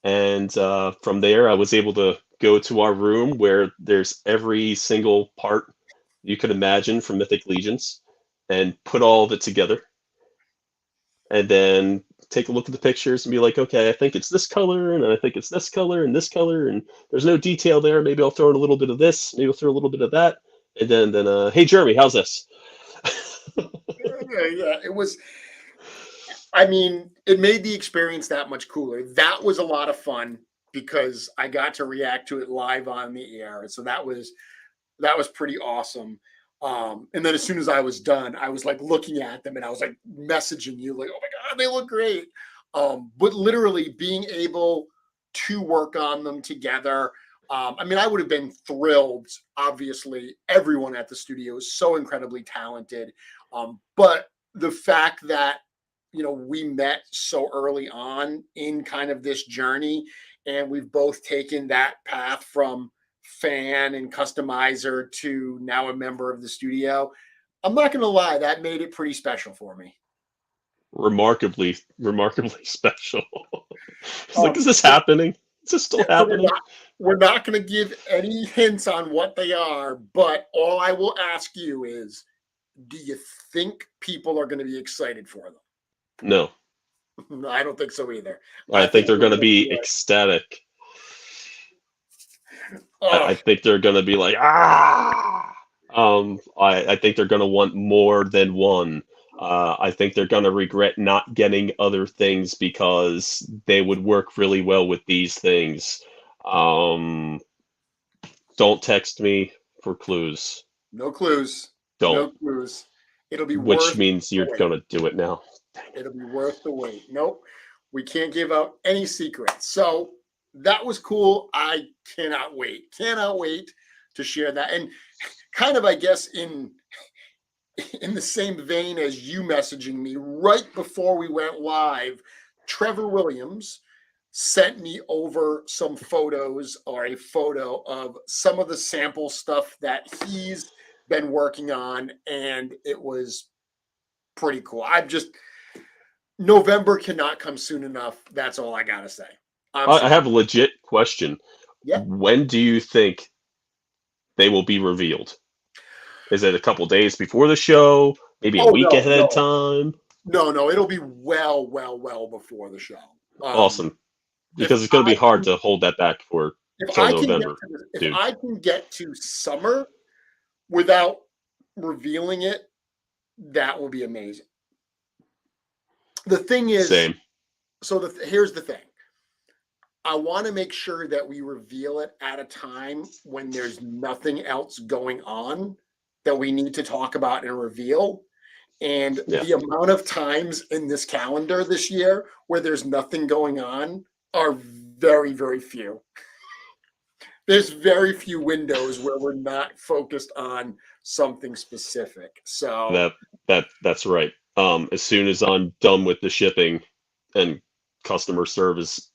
And from there, I was able to go to our room where there's every single part you could imagine from Mythic Legions and put all of it together. And then take a look at the pictures and be like, okay, I think it's this color, and I think it's this color, and this color, and there's no detail there. Maybe I'll throw in a little bit of this, maybe I'll throw a little bit of that. And then hey, Jeremy, how's this? Yeah, it was. I mean, it made the experience that much cooler. That was a lot of fun because I got to react to it live on the air. So that was pretty awesome. And then as soon as I was done, I was like looking at them and I was like messaging you like, oh my God, they look great. But literally being able to work on them together. I mean, I would have been thrilled. Obviously, everyone at the studio is so incredibly talented. But the fact that, we met so early on in kind of this journey, and we've both taken that path from fan and customizer to now a member of the studio. I'm not going to lie, that made it pretty special for me. Remarkably special. It's like, is this happening? Is this still happening? We're not going to give any hints on what they are, but all I will ask you is, do you think people are going to be excited for them? No. I don't think so either. I think they're going to be ecstatic. I think they're going to be like, ah! I think they're going to want more than one. I think they're going to regret not getting other things because they would work really well with these things. Don't text me for clues. No clues. Don't. No clues. It'll be Which means you're going to do it now. It'll be worth the wait. Nope. We can't give out any secrets. So that was cool. I cannot wait. Cannot wait to share that. And kind of, I guess, in the same vein as you messaging me right before we went live, Trevor Williams sent me over some photos or a photo of some of the sample stuff that he's been working on, and it was pretty cool. November cannot come soon enough. That's all I gotta say. I have a legit question. Yeah. When do you think they will be revealed? Is it a couple days before the show? Maybe a Oh week no, ahead of no, time? no. It'll be well before the show. Awesome. If Because it's going to I be hard to hold that back for if till I can get November, to if dude. I can get to summer without revealing it, that will be amazing. The thing is, Same. so here's the thing. I want to make sure that we reveal it at a time when there's nothing else going on that we need to talk about and reveal. And Yeah. the amount of times in this calendar this year where there's nothing going on are very, very few. There's very few windows where we're not focused on something specific. So That's right. As soon as I'm done with the shipping and customer service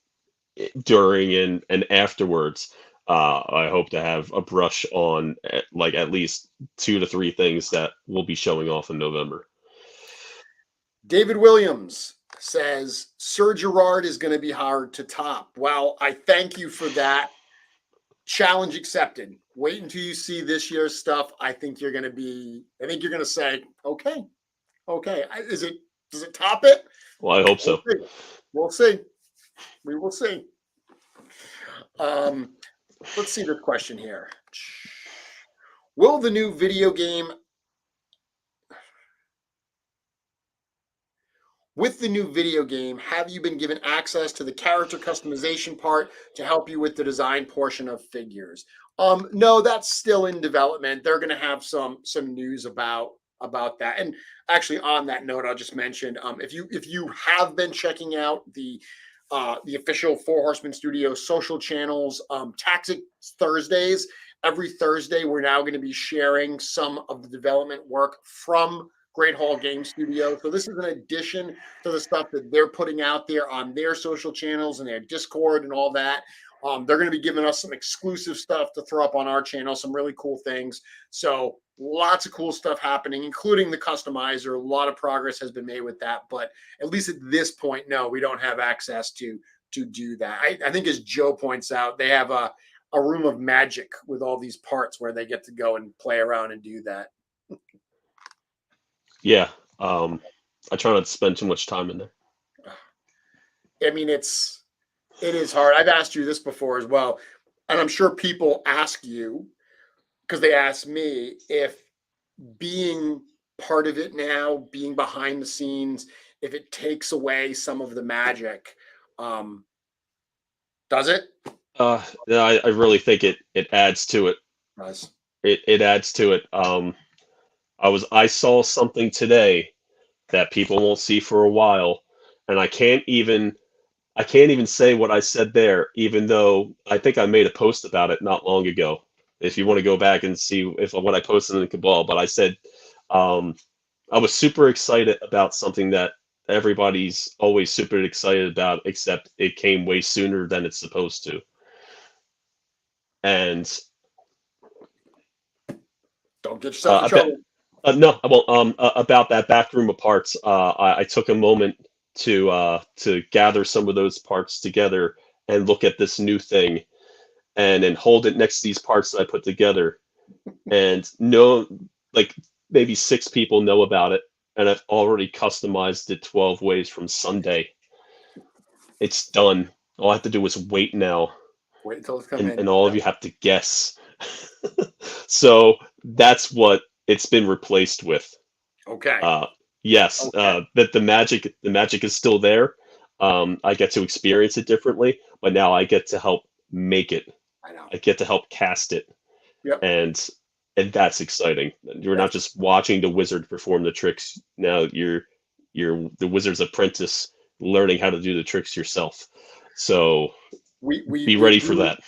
during and afterwards, I hope to have a brush on like at least 2 to 3 things that will be showing off in November. David Williams says Sir Gerard is going to be hard to top. Well, I thank you for that. Challenge accepted. Wait until you see this year's stuff. I think you're going to say, okay. Does it top it? Well, I hope so. We'll see. We will see. Let's see this question here. Will the new video game With the new video game, have you been given access to the character customization part to help you with the design portion of figures? No, that's still in development. They're going to have some news about that. And actually, on that note, I'll just mention if you have been checking out the official Four Horsemen Studios social channels, Tactics Thursdays. Every Thursday, we're now going to be sharing some of the development work from Great Hall Game Studio. So this is an addition to the stuff that they're putting out there on their social channels and their Discord and all that. They're going to be giving us some exclusive stuff to throw up on our channel, some really cool things. So lots of cool stuff happening, including the customizer. A lot of progress has been made with that. But at least at this point, no, we don't have access to do that. I think as Joe points out, they have a room of magic with all these parts where they get to go and play around and do that. Yeah. I try not to spend too much time in there. I mean, it is hard. I've asked you this before as well, and I'm sure people ask you because they ask me if being part of it now, being behind the scenes, if it takes away some of the magic. Does it? Yeah, I really think it adds to it. Does. It adds to it. I saw something today that people won't see for a while, and I can't even say what I said there, even though I think I made a post about it not long ago. If you want to go back and see what I posted in Cabal, but I said I was super excited about something that everybody's always super excited about, except it came way sooner than it's supposed to. And don't get yourself in trouble. No, I won't. About that back room of parts, I took a moment to gather some of those parts together and look at this new thing, and then hold it next to these parts that I put together, and like maybe 6 people know about it, and I've already customized it 12 ways from Sunday. It's done. All I have to do is wait now. Wait until it's come in. And all of you have to guess. So that's what it's been replaced with. Okay. Yes. Okay. That the magic is still there. I get to experience it differently, but now I get to help make it. I know. I get to help cast it. Yep. And that's exciting. You're not just watching the wizard perform the tricks. Now you're the wizard's apprentice, learning how to do the tricks yourself. So be ready for that.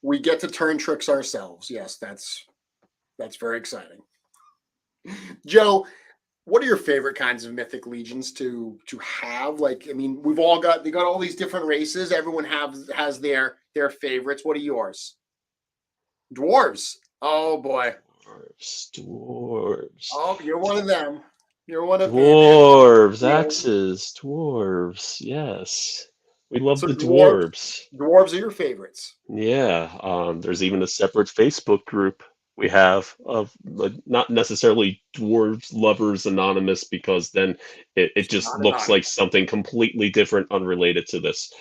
We get to turn tricks ourselves. Yes, that's very exciting. Joe, what are your favorite kinds of Mythic Legions to have? Like, I mean, they got all these different races. Everyone has their favorites. What are yours? Dwarves. Oh boy. Dwarves. Oh, you're one of them. You're one of dwarves, axes, dwarves. Yes. We love the dwarves. Dwarves are your favorites. Yeah. There's even a separate Facebook group we have of like, not necessarily Dwarves Lovers Anonymous, because then it It's just not looks anonymous. like something completely different, unrelated to this.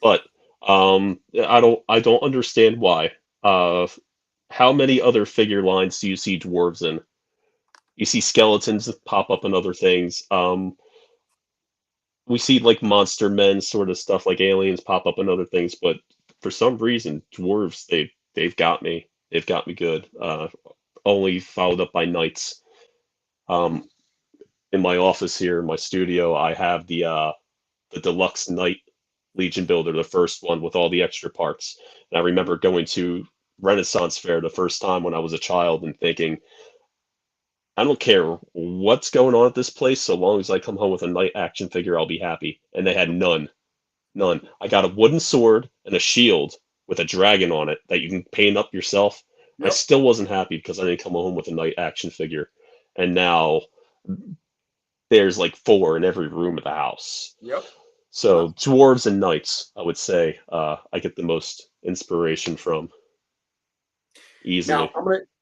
But I don't understand why. How many other figure lines do you see dwarves in? You see skeletons pop up in other things. We see like monster men sort of stuff, like aliens pop up in other things, but for some reason, dwarves they've got me. They've got me good. Only followed up by knights. Um, in my office here, in my studio, I have the deluxe knight Legion builder, the first one with all the extra parts. And I remember going to Renaissance Fair the first time when I was a child and thinking, I don't care what's going on at this place, so long as I come home with a knight action figure, I'll be happy. And they had none. None. I got a wooden sword and a shield with a dragon on it that you can paint up yourself. I Yep. still wasn't happy because I didn't come home with a knight action figure. And now there's like four in every room of the house. Yep. So Well, dwarves and knights, I would say, I get the most inspiration from now easily.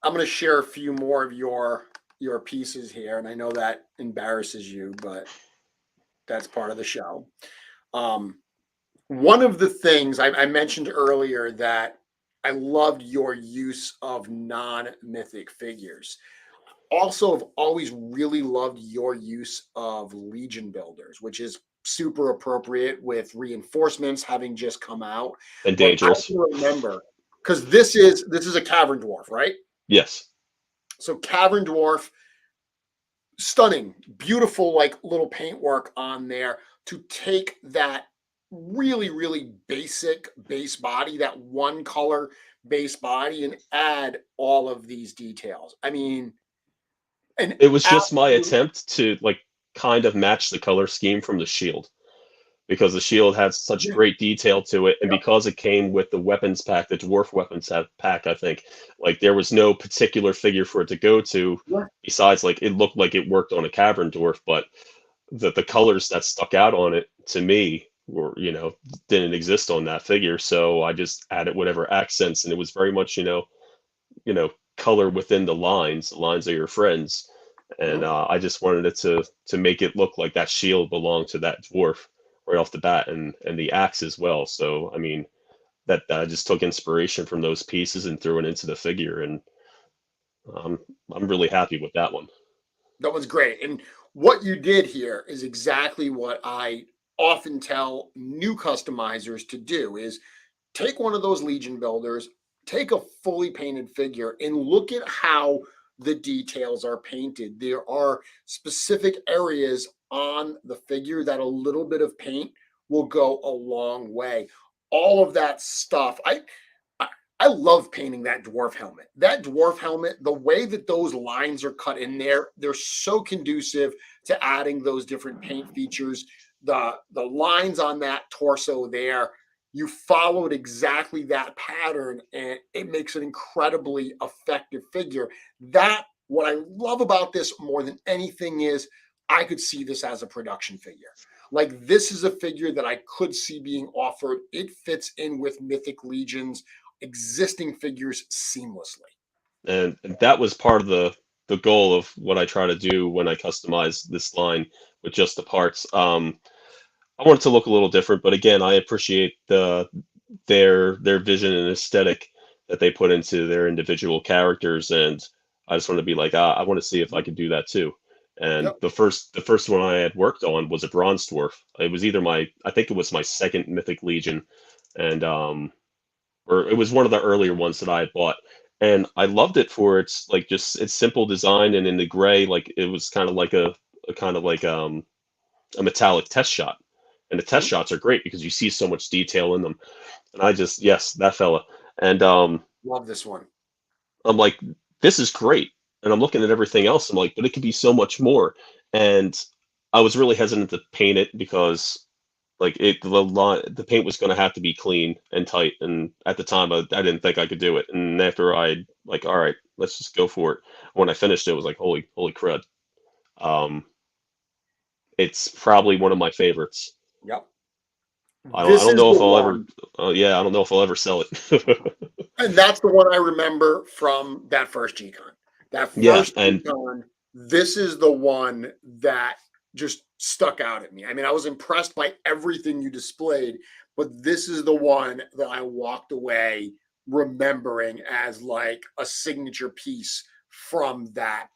I'm gonna share a few more of your pieces here, and I know that embarrasses you, but that's part of the show. Um, One of the things I mentioned earlier that I loved your use of non-mythic figures. Also, have always really loved your use of Legion builders, which is super appropriate with reinforcements having just come out. And But I dangerous. can remember because this is a cavern dwarf, right? Yes. So cavern dwarf, stunning, beautiful, like little paintwork on there to take that really, really basic base body, that one color base body, and add all of these details. I mean, an It was just my absolute, attempt to like kind of match the color scheme from the shield, because the shield had such yeah, great detail to it, and yep, because it came with the weapons pack, the dwarf weapons pack, I think, like there was no particular figure for it to go to yeah, besides like it looked like it worked on a cavern dwarf, but the colors that stuck out on it to me were, didn't exist on that figure, so I just added whatever accents, and it was very much, you know, color within the lines. The lines are your friends, and yep. I just wanted it to make it look like that shield belonged to that dwarf right off the bat, and the axe as well. So I mean, that I just took inspiration from those pieces and threw it into the figure, and um, I'm really happy with that one. That was great. And what you did here is exactly what I often tell new customizers to do is take one of those Legion builders, take a fully painted figure, and look at how the details are painted. There are specific areas on the figure that a little bit of paint will go a long way. All of that stuff. I I love painting that dwarf helmet. That dwarf helmet, the way that those lines are cut in there, they're so conducive to adding those different paint features. The lines on that torso there, you followed exactly that pattern, and it makes an incredibly effective figure. That what I love about this more than anything is I could see this as a production figure. Like this is a figure that I could see being offered. It fits in with Mythic Legions existing figures seamlessly. And that was part of the goal of what I try to do when I customize this line with just the parts. I want it to look a little different, but again, I appreciate their vision and aesthetic that they put into their individual characters, and I just want to be like, I want to see if I can do that too. And Yep. the first one I had worked on was a bronze dwarf. It was either I think it was my second Mythic Legion, and or it was one of the earlier ones that I had bought. And I loved it for its like just its simple design, and in the gray, like it was kind of like a kind of like a metallic test shot. And the test Mhm. shots are great because you see so much detail in them. And I just, yes, that fella. And Love this one. I'm like, this is great. And I'm looking at everything else. I'm like, but it could be so much more. And I was really hesitant to paint it because like the paint was going to have to be clean and tight. And at the time, I didn't think I could do it. And after I like, all right, let's just go for it. When I finished it, it was like, holy crud. Um, it's probably one of my favorites. Yep. I This don't is know the if I'll ever, one. yeah, I don't know if I'll ever sell it. And that's the one I remember from that first G-Con. That Yeah, first and G-Con, this is the one that just stuck out at me. I mean, I was impressed by everything you displayed, but this is the one that I walked away remembering as like a signature piece from that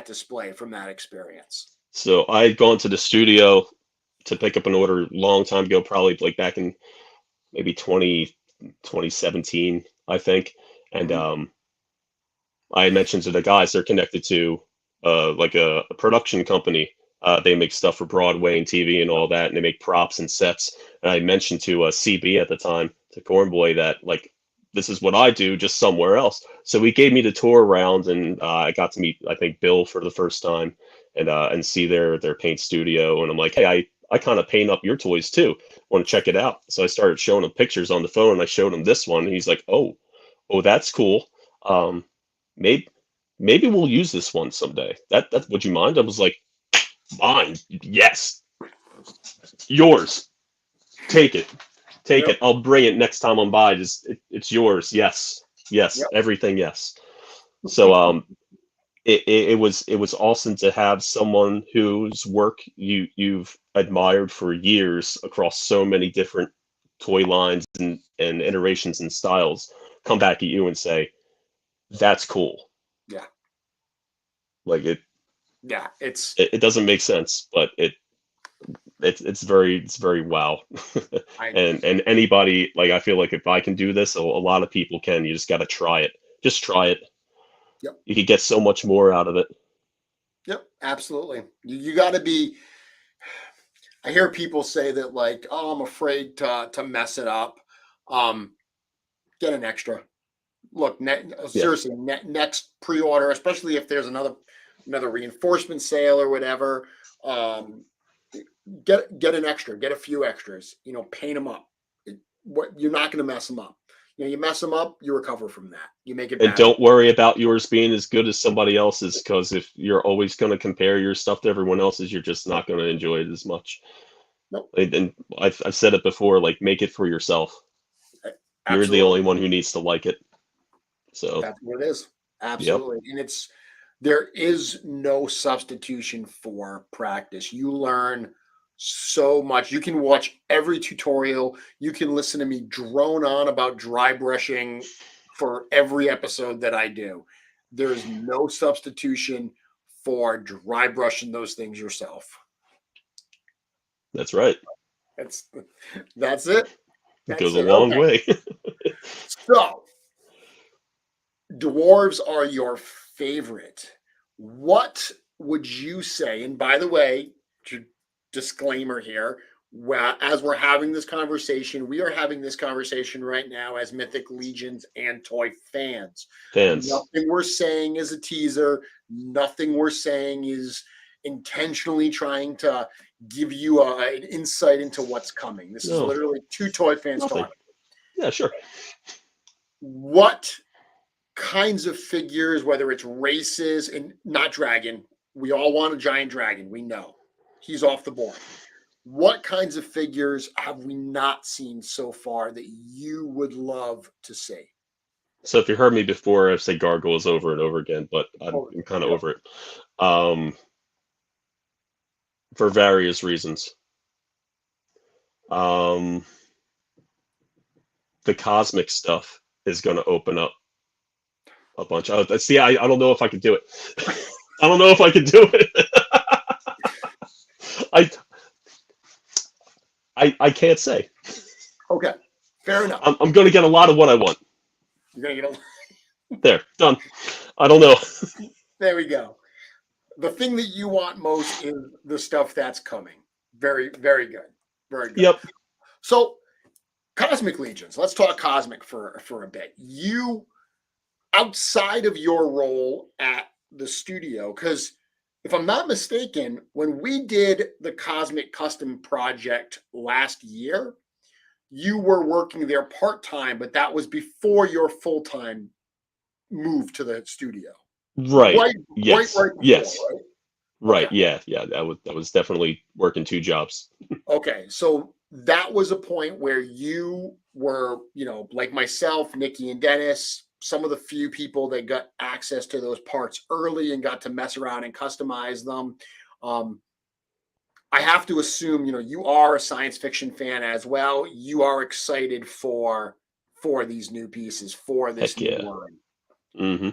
display, from that experience. so I had gone to the studio to pick up an order long time ago, probably like back in maybe 2017, I think. And Mhm. I had mentioned to the guys they're connected to like a production company. They make stuff for Broadway and TV and all that, and they make props and sets. And I mentioned to CB at the time, to Cornboy, that like this is what I do, just somewhere else. So he gave me the tour around, and I got to meet, I think, Bill for the first time, and see their paint studio. And I'm like, hey, I kind of paint up your toys too. Want to check it out? So I started showing him pictures on the phone, and I showed him this one, and he's like, oh, that's cool. Um, maybe maybe we'll use this one someday. That would you mind? I was like, mine, yes, yours. Take it, take Yep. it. I'll bring it next time I'm by. It's yours. Yes, yes, Yep. everything. Yes. So it was awesome to have someone whose work you've admired for years across so many different toy lines and iterations and styles come back at you and say, that's cool. Yeah. Like Yeah. It's it doesn't make sense, but it's very wow. I And anybody, like, I feel like if I can do this, a lot of people can. You just got to try it. Just try it. Yep. You could get so much more out of it. Yep. Absolutely. You got to be. I hear people say that like, oh, I'm afraid to mess it up. Um, get an extra. Look, Yeah. seriously, next pre-order, especially if there's another reinforcement sale or whatever. Um, get an extra, get a few extras. Paint them up. What you're not going to mess them up. You mess them up, you recover from that. You make it And better. don't worry about yours being as good as somebody else's, because if you're always going to compare your stuff to everyone else's, you're just not going to enjoy it as much. Nope. And I've said it before, like, make it for yourself. You're the only Absolutely. one who needs to like it. So, That's what it is. yep. Absolutely. And there is no substitution for practice. You learn so much. You can watch every tutorial. You can listen to me drone on about dry brushing for every episode that I do. There's no substitution for dry brushing those things yourself. That's right. That's that's it. It That's goes a it. long Okay. way. So dwarves are your favorite. What would you say? And by the way, disclaimer here, as we're having this conversation, we are having this conversation right now as Mythic Legions and toy fans. Fans. Nothing we're saying is a teaser. Nothing we're saying is intentionally trying to give you an insight into what's coming. This is No, literally two toy fans nothing. talking. Yeah, sure. What kinds of figures, whether it's races and not dragon, we all want a giant dragon. We know he's off the board. What kinds of figures have we not seen so far that you would love to see? So if you heard me before, I've said gargoyles over and over again, but I'm, Oh, I'm kind of yep. over it. Um, for various reasons. Um, the cosmic stuff is going to open up a bunch. See, I don't know if I could do it. I don't know if I could do it. I, I can't say. Okay, fair enough. I'm going to get a lot of what I want. You're gonna get a. There, done. I don't know. There we go. The thing that you want most is the stuff that's coming. Very, very good. Very good. Yep. So, Cosmic Legions. Let's talk Cosmic for a bit. You, outside of your role at the studio, because if I'm not mistaken, when we did the Cosmic Custom project last year, you were working there part-time, but that was before your full-time move to the studio. Right. Right, Yes. right before, Yes. right? Right. Okay. Yeah. Yeah. That was definitely working two jobs. Okay. So that was a point where you were, like myself, Nikki and Dennis, some of the few people that got access to those parts early and got to mess around and customize them. I have to assume, you are a science fiction fan as well. You are excited for these new pieces, for this Heck new yeah. line. Mm-hmm.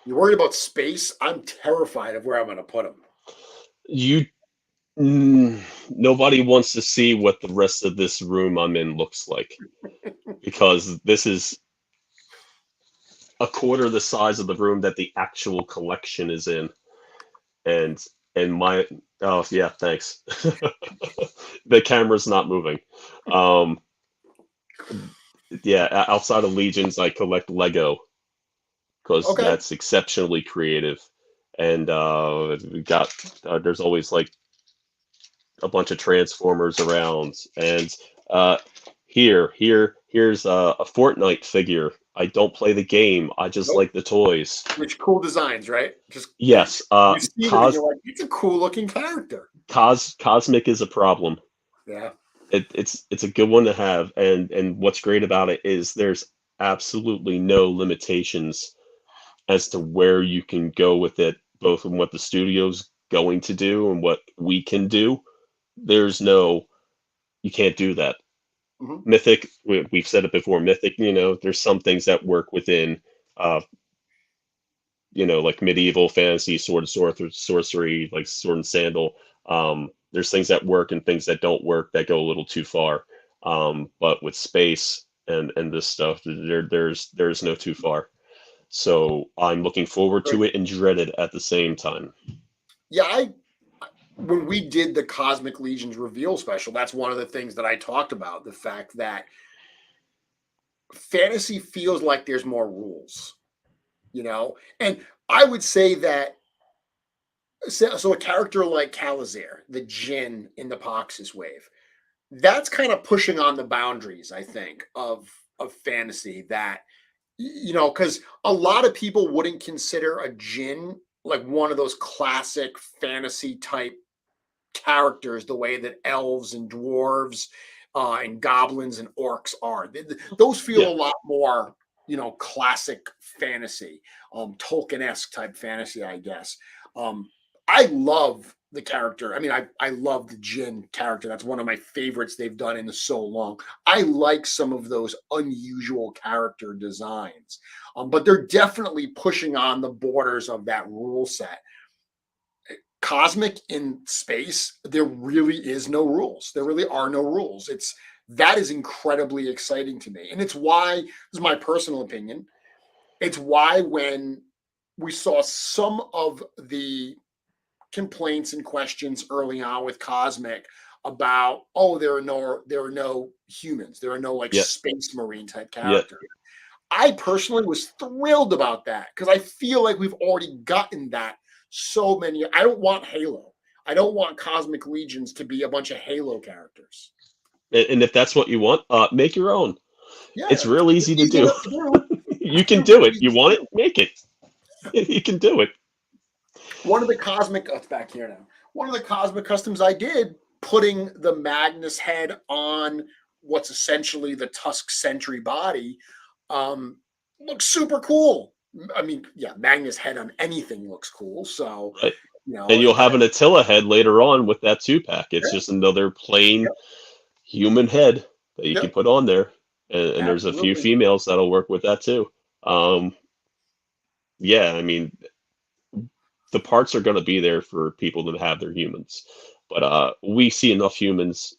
You're worried about space? I'm terrified of where I'm going to put them. Nobody wants to see what the rest of this room I'm in looks like, because this is a quarter the size of the room that the actual collection is in. And my oh yeah, thanks. The camera's not moving. Um, yeah, outside of Legions, I collect Lego because Okay. that's exceptionally creative. And we got there's always like a bunch of Transformers around. And uh, here's a Fortnite figure. I don't play the game. I just Nope. like the toys. Which cool designs, right? Just Yes, you see them and you're like, it's a cool looking character. Cosmic is a problem. Yeah. It's a good one to have, and what's great about it is there's absolutely no limitations as to where you can go with it, both in what the studio's going to do and what we can do. There's no, you can't do that. Mhm. Mythic, we've said it before, Mythic, there's some things that work within, uh, like medieval fantasy, sword and sorcery, like sword and sandal. There's things that work and things that don't work that go a little too far. But with space and this stuff, there's no too far. So I'm looking forward Right. to it and dread it at the same time. Yeah, when we did the Cosmic Legions reveal special, that's one of the things that I talked about, the fact that fantasy feels like there's more rules, And I would say that so a character like Calazir, the Jinn in the Pox's wave, that's kind of pushing on the boundaries, I think, of fantasy that because a lot of people wouldn't consider a Jinn like one of those classic fantasy type characters the way that elves and dwarves and goblins and orcs are. Those feel Yeah. a lot more, classic fantasy, Tolkien-esque type fantasy, I guess. I love the character. I mean, I love the Jin character. That's one of my favorites they've done in so long. I like some of those unusual character designs, but they're definitely pushing on the borders of that rule set. Cosmic in space, there really is no rules. There really are no rules. That is incredibly exciting to me. And it's why, this is my personal opinion, it's why when we saw some of the complaints and questions early on with Cosmic about, oh, there are no humans, there are no like Yeah. space marine type Yeah. characters. I personally was thrilled about that because I feel like we've already gotten that so many. I don't want Halo. I don't want Cosmic Legions to be a bunch of Halo characters. And if that's what you want, make your own. Yeah, It's real easy to easy do. enough to do. You can They're do really it. You easy to want it? do. Make it. You can do it. One of the Cosmic, it's back here now. One of the Cosmic customs I did, putting the Magnus head on what's essentially the Tusk Sentry body, looks super cool. I mean, yeah, Magnus head on anything looks cool. So, Right. And you'll have an Attila head later on with that 2-pack. It's just another plain human head that you can Yep, put on there. And there's a few absolutely. females that'll work with that too. Yeah, I mean, the parts are going to be there for people to have their humans. But we see enough humans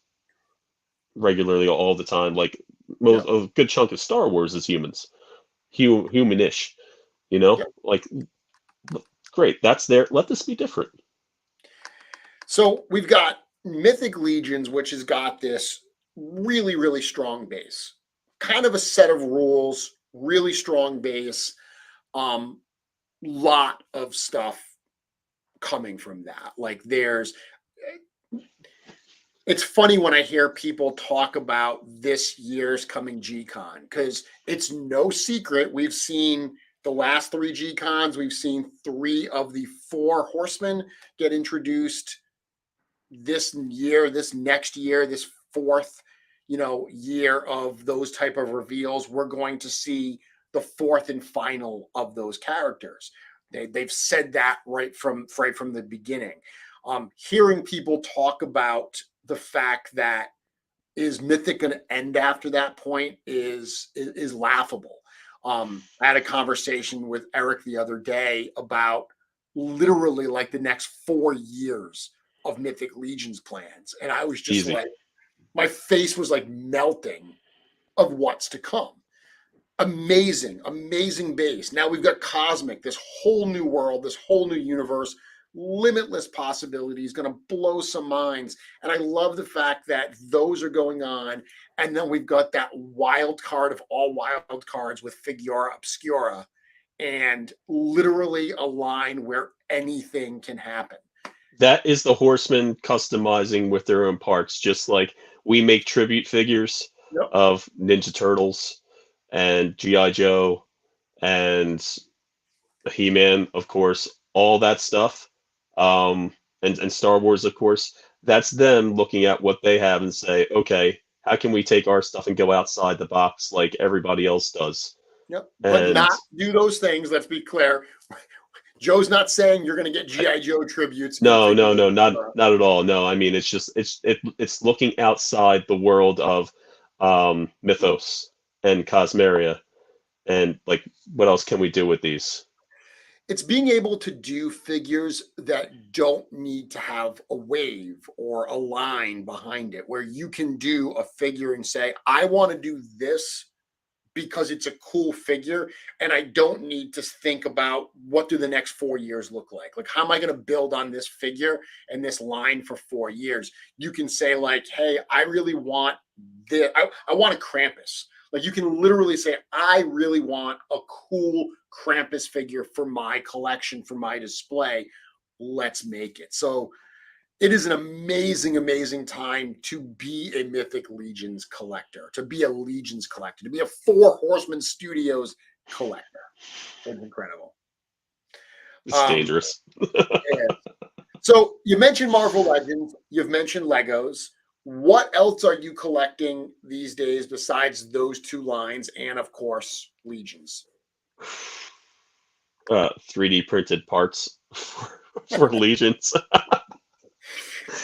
regularly all the time. Like most Yep, a good chunk of Star Wars is humans, humanish. yep. Like great, that's there. Let this be different. So we've got Mythic Legions, which has got this really, really strong base, kind of a set of rules, really strong base, lot of stuff coming from that. Like it's funny when I hear people talk about this year's coming G-Con because it's no secret we've seen the last three G-Cons, we've seen 3 of the 4 horsemen get introduced this year, this next year, this fourth year of those type of reveals, we're going to see the fourth and final of those characters. They've said that right from the beginning. Hearing people talk about the fact that is Mythic going to end after that point is laughable. I had a conversation with Eric the other day about literally like the next 4 years of Mythic Legions plans, and I was just Easy. like, my face was like melting of what's to come. Amazing, amazing base. Now we've got Cosmic, this whole new world, this whole new universe, limitless possibilities, going to blow some minds. And I love the fact that those are going on. And then we've got that wild card of all wild cards with Figura Obscura, and literally a line where anything can happen. That is the Horsemen customizing with their own parts, just like we make tribute figures Yep. of Ninja Turtles and G.I. Joe and He-Man, of course, all that stuff, and Star Wars, of course. That's them looking at what they have and say, okay, how can we take our stuff and go outside the box like everybody else does? Yep. But And not do those things. Let's be clear. Joe's not saying you're going to get G.I. Joe tributes. no, not at all. No, I mean it's looking outside the world of mythos and Cosmeria, and like what else can we do with these? It's being able to do figures that don't need to have a wave or a line behind it, where you can do a figure and say, I want to do this because it's a cool figure, and I don't need to think about what do the next 4 years look like. Like, how am I going to build on this figure and this line for 4 years? You can say like, hey, I really want this. I want a Krampus. Like, you can literally say, I really want a cool Krampus figure for my collection, for my display. Let's make it. So it is an amazing, amazing time to be a Mythic Legions collector, to be a Legions collector, to be a Four Horsemen Studios collector. It's incredible. It's dangerous. So you mentioned Marvel Legends. You've mentioned Legos. What else are you collecting these days besides those two lines and, of course, Legions? 3D printed parts for Legions.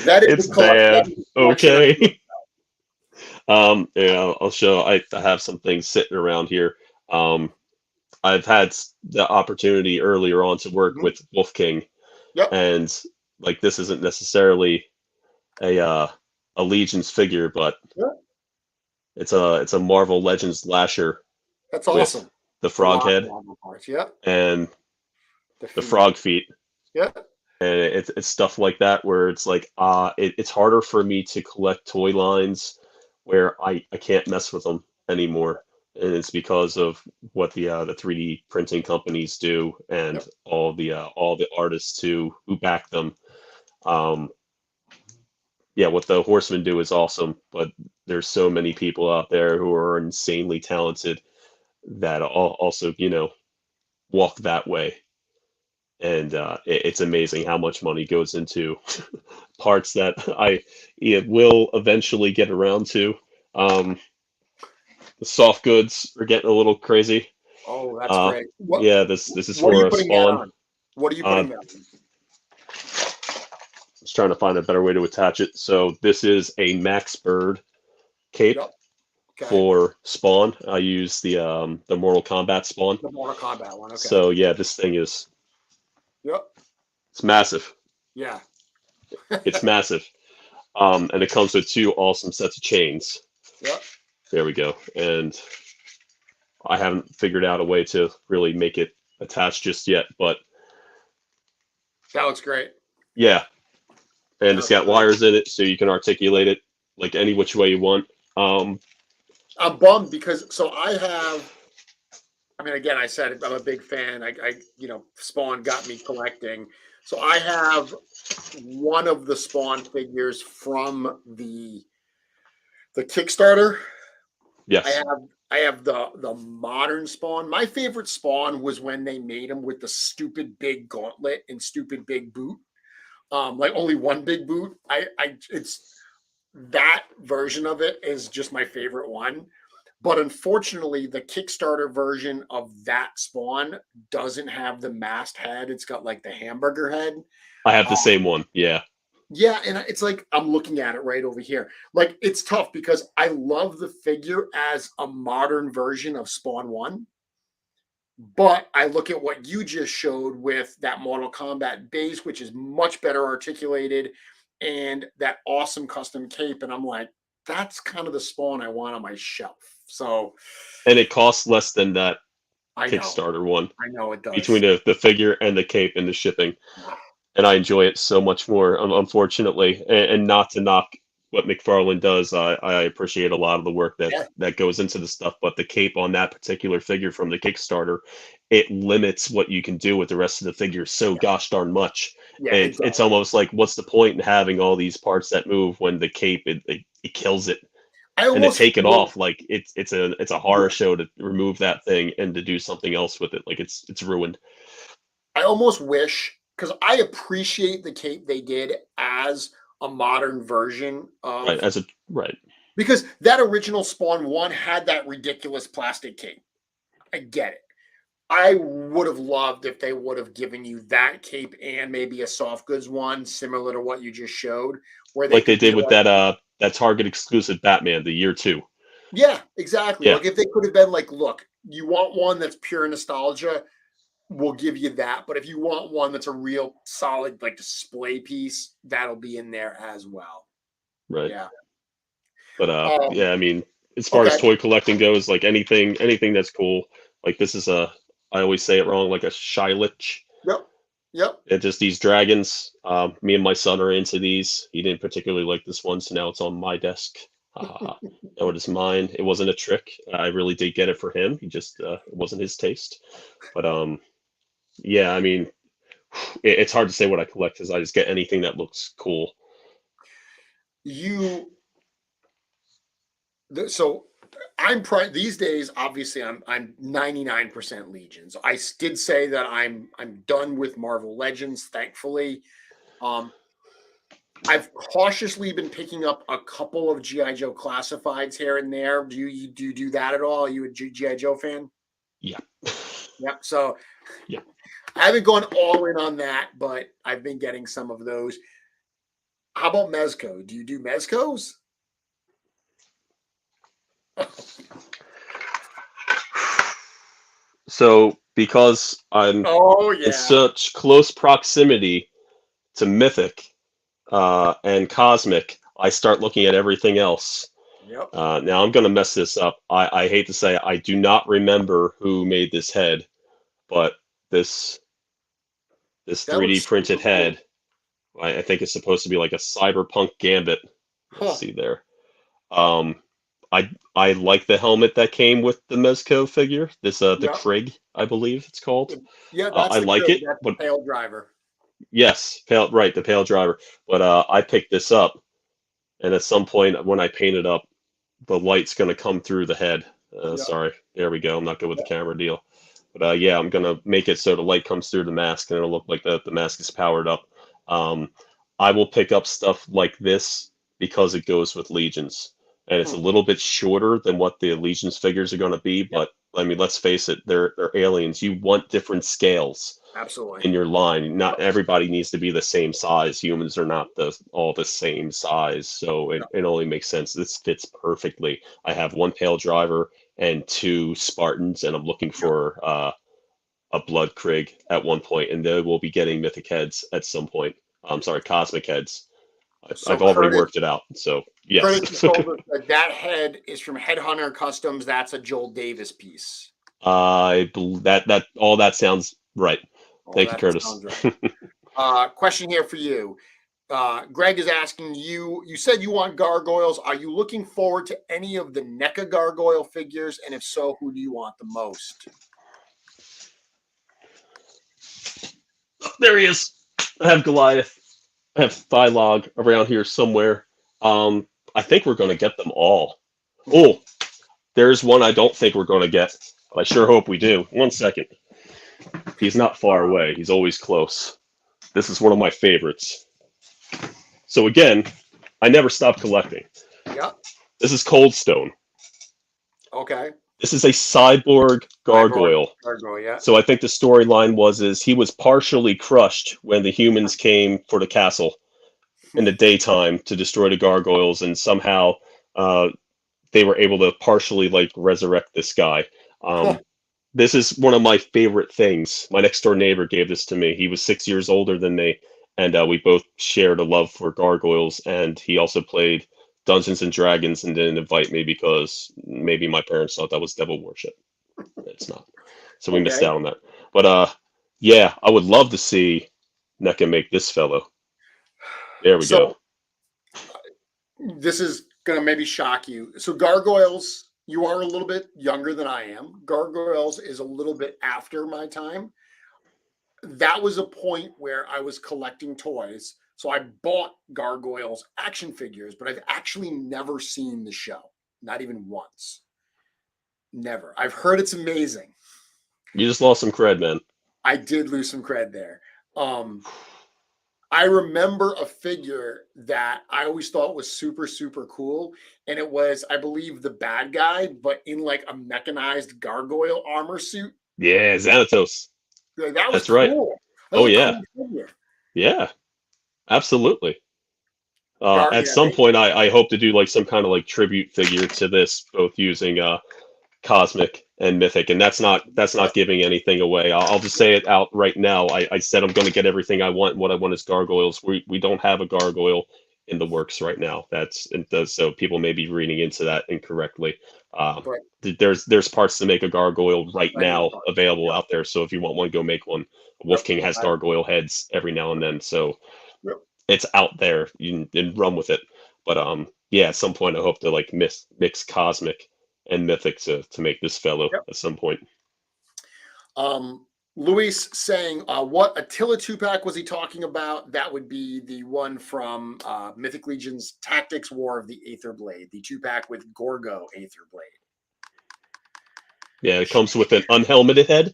That is It's bad. Okay. Yeah, I'll show. I have some things sitting around here. I've had the opportunity earlier on to work with Wolf King, Yep. and like this isn't necessarily a Legions figure, but it's a Marvel Legends Lasher. That's awesome. With the frog head and the frog feet. Yeah. And it's stuff like that where it's like it's harder for me to collect toy lines where I can't mess with them anymore, and it's because of what the 3D printing companies do and all the artists who back them. Yeah, what the Horsemen do is awesome, but there's so many people out there who are insanely talented that also walk that way. And it's amazing how much money goes into parts that it will eventually get around to. The soft goods are getting a little crazy. Oh, that's great. Yeah, this is for a Spawn. What are you putting that on? I was trying to find a better way to attach it. So this is a Max Bird cape for Spawn. I use the Mortal Kombat Spawn. The Mortal Kombat one. Okay. So yeah, this thing is. It's massive. Yeah. It's massive. And it comes with 2 awesome sets of chains. Yep. There we go. And I haven't figured out a way to really make it attach just yet, but that looks great. Yeah. And it's got wires in it so you can articulate it like any which way you want. I'm bummed because I mean, again, I said I'm a big fan. Spawn got me collecting. So I have one of the Spawn figures from the Kickstarter. Yes. I have the modern Spawn. My favorite Spawn was when they made him with the stupid big gauntlet and stupid big boot. Like only one big boot. that version of it is just my favorite one. But unfortunately, the Kickstarter version of that spawn doesn't have the mast head. It's got like the hamburger head. I have the same one. Yeah. Yeah, and it's like I'm looking at it right over here. Like it's tough because I love the figure as a modern version of Spawn 1. But I look at what you just showed with that Mortal Kombat base, which is much better articulated, and that awesome custom cape, and I'm like, that's kind of the Spawn I want on my shelf. So And it costs less than that I know, Kickstarter one I know it between does. the figure and the cape and the shipping. And I enjoy it so much more, unfortunately. And not to knock what McFarlane does, I appreciate a lot of the work Yeah, that goes into the stuff. But the cape on that particular figure from the Kickstarter, it limits what you can do with the rest of the figure so gosh darn much. yeah, it It's does. almost like, what's the point in having all these parts that move when the cape it kills it? I And to almost take it feel, off, like it's a horror show to remove that thing and to do something else with it. Like it's ruined. I almost wish because I appreciate the cape they did as a modern version Right. of Right. because that original Spawn 1 had that ridiculous plastic cape. I get it. I would have loved if they would have given you that cape and maybe a soft goods one similar to what you just showed, where they Like they could be did with like, that Target exclusive Batman, the year two. yeah, exactly. Yeah, Like if they could have been like, look, you want one that's pure nostalgia, we'll give you that. But if you want one that's a real solid like display piece, that'll be in there as well. right. Yeah. But Um, yeah, I mean, as far as okay. toy collecting goes, like anything that's cool. Like this is a, I always say it wrong, like a Shilich. Yep. Yep. It's just these dragons. Me and my son are into these. He didn't particularly like this one, so now it's on my desk. Ha ha ha. Now it is mine. It wasn't a trick. I really did get it for him. He just it wasn't his taste. But yeah, I mean, it's hard to say what I collect because I just get anything that looks cool. You so these days obviously I'm 99% Legions. Did say that I'm done with Marvel Legends, thankfully. um I've cautiously been picking up a couple of GI Joe classifieds here and there. Do you do that at all? Are you a GI Joe fan? Yeah. Yep. So Yeah. I haven't gone all in on that, but I've been getting some of those. How about Mezco? Do you do Mezcos? So because I'm Oh in yeah. such close proximity to Mythic and Cosmic, I start looking at everything else. Yep. Now I'm gonna mess this up. I hate to say it, I do not remember who made this head, but this this That 3D looks printed super cool. head, I think it's supposed to be like a cyberpunk gambit. Let's Huh. see there. Um, I like the helmet that came with the Mezco figure. This the Yep. Krig, I believe it's called. Yeah, I that's the like Krig. it, That's the but pale driver. yes, pale right, the pale driver. But I picked this up, and at some point when I paint it up, the light's gonna come through the head. Yep. Sorry, there we go. I'm not good with the Yep. camera deal. But yeah, I'm gonna make it so the light comes through the mask, and it'll look like the mask is powered up. Um, I will pick up stuff like this because it goes with Legions, and it's a Hmm. little bit shorter than what the Legions figures are going to be. Yep. But I mean, let's face it, they're aliens. You want different scales Absolutely. in your line. Not Yep. everybody needs to be the same size. Humans are not all the same size, so Yep. it only makes sense. This fits perfectly. I have one pale driver and two Spartans, and I'm looking Yep. for a Blood Krig at one point, and they will be getting Mythic heads at some point. I'm sorry, Cosmic heads. So I've already Curtis, worked it out. So yes, Curtis just told us that that head is from Headhunter Customs. That's a Joel Davis piece. that all that sounds right. Oh, Thank you, that Curtis. sounds right. Question here for you. Greg is asking you. You said you want gargoyles. Are you looking forward to any of the NECA gargoyle figures? And if so, who do you want the most? There he is. I have Goliath. I have Thylog around here somewhere. I think we're going to get them all. Oh, there's one I don't think we're going to get, but I sure hope we do. One second. He's not far away. He's always close. This is one of my favorites. So again, I never stopped collecting. Yep. This is Coldstone. Okay. This is a Cyborg Gargoyle. Gargoyle, yeah. So I think the storyline is he was partially crushed when the humans came for the castle in the daytime to destroy the gargoyles, and somehow uh, they were able to partially like resurrect this guy. This is one of my favorite things. My next door neighbor gave this to me. He was 6 years older than me, and we both shared a love for gargoyles. And he also played Dungeons and Dragons and didn't invite me because maybe my parents thought that was devil worship. It's not. So we missed Okay. out on that. But yeah, I would love to see NECA make this fellow. There we go. This is going to maybe shock you. So gargoyles, you are a little bit younger than I am. Gargoyles is a little bit after my time. That was a point where I was collecting toys. So I bought Gargoyles action figures, but I've actually never seen the show. Not even once. Never. I've heard it's amazing. You just lost some cred, man. I did lose some cred there. I remember a figure that I always thought was super, super cool. And it was, I believe, the bad guy, but in like a mechanized gargoyle armor suit. Yeah, Xanatos. Like, that was That's cool. right. That was Oh, a yeah. cool figure. Yeah, absolutely. At some point, I hope to do like some kind of like tribute figure to this, both using Cosmic and Mythic, and that's not giving anything away. I'll just say it out right now. I said I'm going to get everything I want. What I want is gargoyles. We don't have a gargoyle in the works right now. So people may be reading into that incorrectly. There's parts to make a gargoyle right now available out there. So if you want one, go make one. Wolf King has gargoyle heads every now and then, so it's out there. You can run with it. But yeah, at some point I hope to like mix Cosmic and Mythic to make this fellow at some point. Luis saying, what Attila 2-pack was he talking about? That would be the one from Mythic Legions Tactics War of the Aether Blade, the 2-pack with Gorgo Aether Blade. Yeah, it comes with an unhelmeted head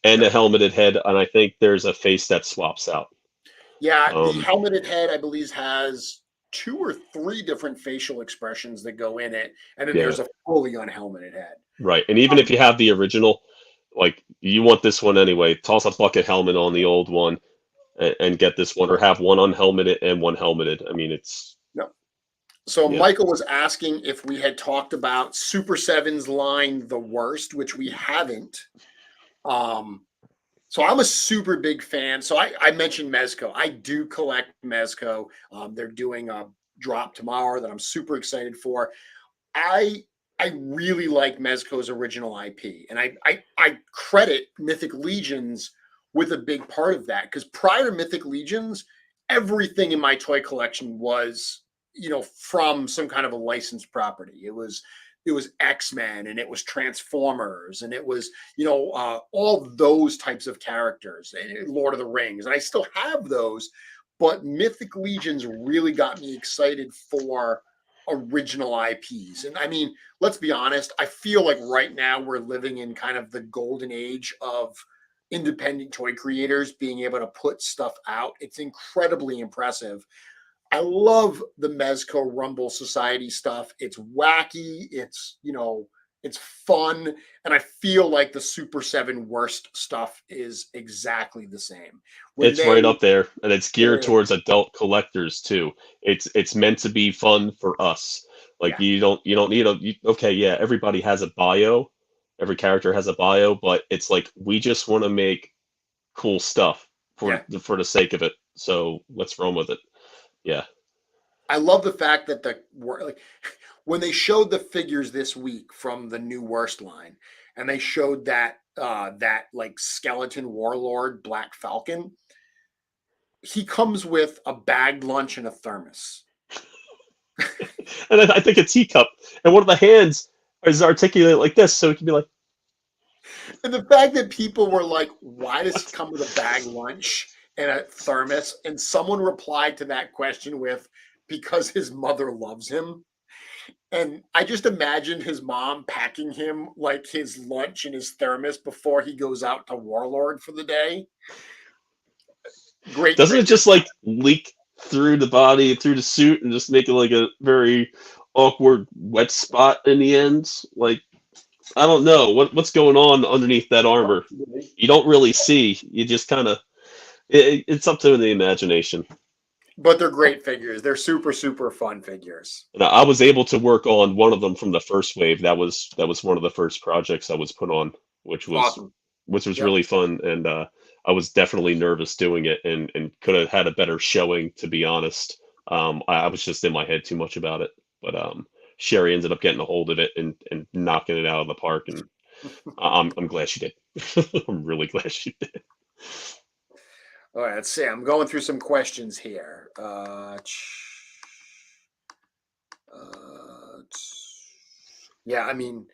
and a helmeted head, and I think there's a face that swaps out. Yeah, the helmeted head, I believe, has 2 or 3 different facial expressions that go in it, and then there's a fully unhelmeted head. Right, and even if you have the original, like you want this one anyway, toss a bucket helmet on the old one and get this one, or have one unhelmeted and one helmeted. I mean, it's So Michael was asking if we had talked about Super 7's line The Worst, which we haven't. So I'm a super big fan. So I mentioned Mezco. I do collect Mezco. They're doing a drop tomorrow that I'm super excited for. I really like Mezco's original IP, and I credit Mythic Legions with a big part of that, because prior to Mythic Legions, everything in my toy collection was, from some kind of a licensed property. It was X-Men, and it was Transformers, and it was, all those types of characters, and Lord of the Rings. And I still have those, but Mythic Legions really got me excited for original IPs. And I mean, let's be honest, I feel like right now we're living in kind of the golden age of independent toy creators being able to put stuff out. It's incredibly impressive. I love the Mezco Rumble Society stuff. It's wacky. It's, it's fun. And I feel like the Super 7 Worst stuff is exactly the same. It's right up there, and it's geared towards adult collectors too. It's meant to be fun for us. Like you don't need everybody has a bio. Every character has a bio, but it's like we just want to make cool stuff for the sake of it. So let's run with it. Yeah. I love the fact that when they showed the figures this week from the new Worst line, and they showed that like skeleton warlord Black Falcon, he comes with a bagged lunch and a thermos. And I think a teacup, and one of the hands is articulated like this, so it can be like. And the fact that people were like, why does he come with a bagged lunch and a thermos? And someone replied to that question with, because his mother loves him. And I just imagined his mom packing him like his lunch and his thermos before he goes out to Warlord for the day. Great. Doesn't it just like leak through the body, through the suit, and just make it like a very awkward wet spot in the end. Like, I don't know what's going on underneath that armor. You don't really see. You just kind of it's up to the imagination. But they're great figures. They're super, super fun figures. And I was able to work on one of them from the first wave. That was one of the first projects I was put on, which was Awesome. Yep. really fun. And I was definitely nervous doing it, and could have had a better showing, to be honest. I was just in my head too much about it. But Sherry ended up getting a hold of it and knocking it out of the park, and I'm glad she did. I'm really glad she did. All right, let's see. I'm going through some questions here. Yeah, I mean,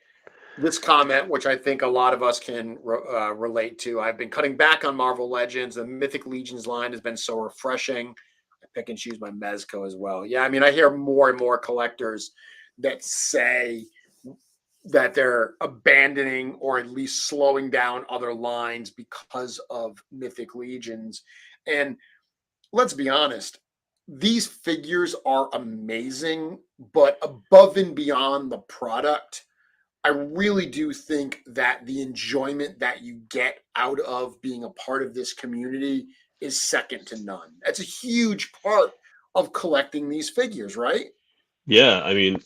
this comment, which I think a lot of us can relate to. I've been cutting back on Marvel Legends. The Mythic Legions line has been so refreshing. I pick and choose my Mezco as well. Yeah, I mean, I hear more and more collectors that say that they're abandoning or at least slowing down other lines because of Mythic Legions. And let's be honest, these figures are amazing, but above and beyond the product, I really do think that the enjoyment that you get out of being a part of this community is second to none. That's a huge part of collecting these figures, right? Yeah, I mean,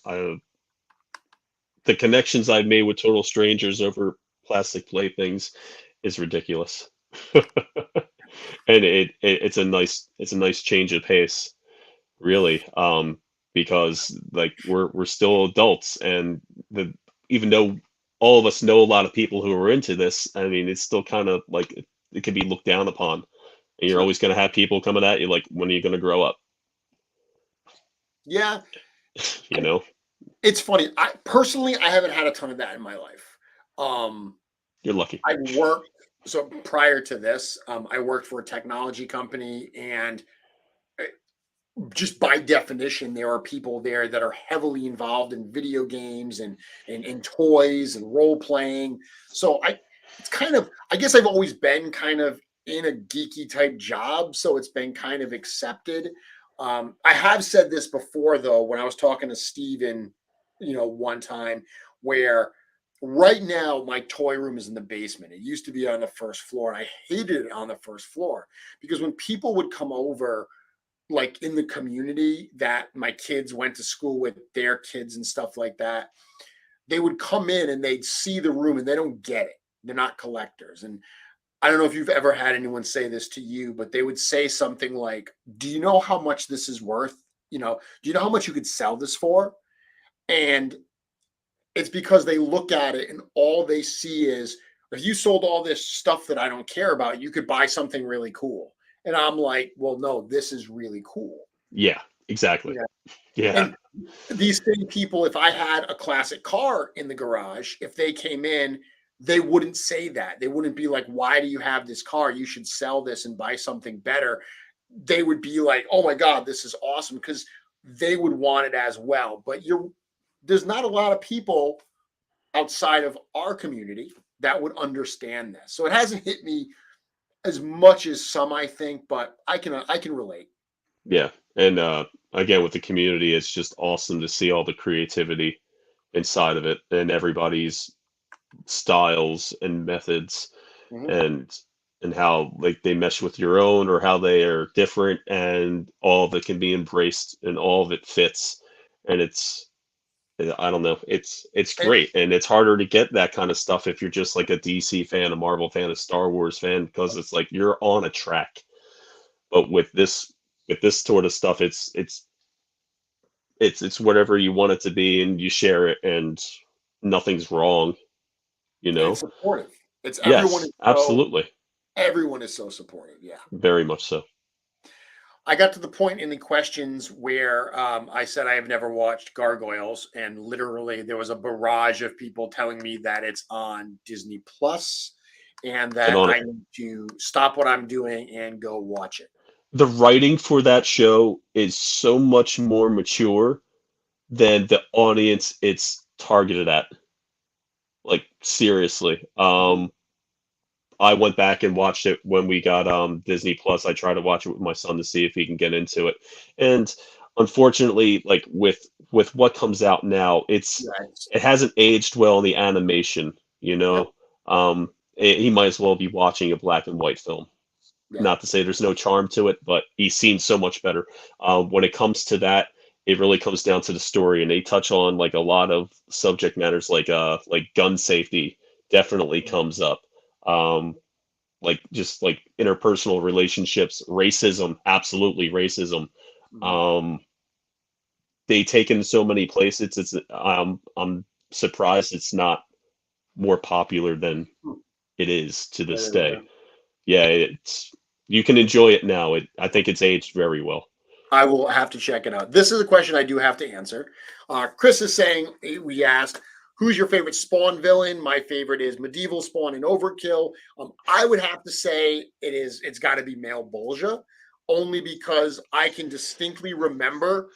the connections I've made with total strangers over plastic playthings is ridiculous. And it's a nice change of pace, really. Because like we're still adults, and the even though all of us know a lot of people who are into this, I mean, it's still kind of like it can be looked down upon. And you're Sure. always going to have people coming at you like, when are you going to grow up? Yeah, You know, it's funny. I personally, I haven't had a ton of that in my life. Um, you're lucky. I worked so prior to this, I worked for a technology company, and eh, just by definition, there are people there that are heavily involved in video games and toys and role playing. So it's kind of, I guess I've always been kind of in a geeky type job, so it's been kind of accepted. I have said this before though, when I was talking to Steven, one time, where right now my toy room is in the basement. It used to be on the first floor, and I hated it on the first floor because when people would come over, like in the community that my kids went to school with, their kids and stuff like that, they would come in and they'd see the room and they don't get it. They're not collectors. And I don't know if you've ever had anyone say this to you, but they would say something like, "Do you know how much this is worth? Do you know how much you could sell this for?" And it's because they look at it and all they see is, if you sold all this stuff that I don't care about, you could buy something really cool. And I'm like, well, no, this is really cool. Yeah, exactly. Yeah. Yeah. And these same people, if I had a classic car in the garage, if they came in, they wouldn't say that. They wouldn't be like, "Why do you have this car? You should sell this and buy something better." They would be like, "Oh my God, this is awesome," because they would want it as well. But there's not a lot of people outside of our community that would understand this. So it hasn't hit me as much as some, I think, but I can relate. Yeah. And again, with the community, it's just awesome to see all the creativity inside of it, and everybody's styles and methods, Mhm. and how like they mesh with your own, or how they are different, and all of it can be embraced and all of it fits. And I don't know, it's And great. And it's harder to get that kind of stuff if you're just like a DC fan, a Marvel fan, a Star Wars fan, because it's like you're on a track. But with this sort of stuff, it's whatever you want it to be, and you share it, and nothing's wrong, you and it's know? supportive. It's Yes, absolutely. everyone is so supportive. Yeah. Very much so. I got to the point in the questions where I said I have never watched Gargoyles, and literally there was a barrage of people telling me that it's on Disney Plus and Get that on it. I need to stop what I'm doing and go watch it. The writing for that show is so much more mature than the audience it's targeted at. Like, seriously. Mhm. I went back and watched it when we got Disney Plus. I try to watch it with my son to see if he can get into it. And unfortunately, like with what comes out now, Right. it hasn't aged well in the animation, you Yep. know. He might as well be watching a black and white film. Yeah. Not to say there's no charm to it, but he's seen so much better. When it comes to that, it really comes down to the story, and they touch on like a lot of subject matters, like gun safety definitely comes up. Um, like just like interpersonal relationships, racism, absolutely racism. Mhm. Um, they take in so many places. I'm surprised it's not more popular than Hmm. it is to Yeah, this yeah, yeah. day. Yeah, it's you can enjoy it now. I think it's aged very well. I will have to check it out. This is a question I do have to answer. Chris is saying we asked, "Who's your favorite Spawn villain?" My favorite is Medieval Spawn and Overkill. I would have to say it is. It's got to be Male Bolgia, only because I can distinctly remember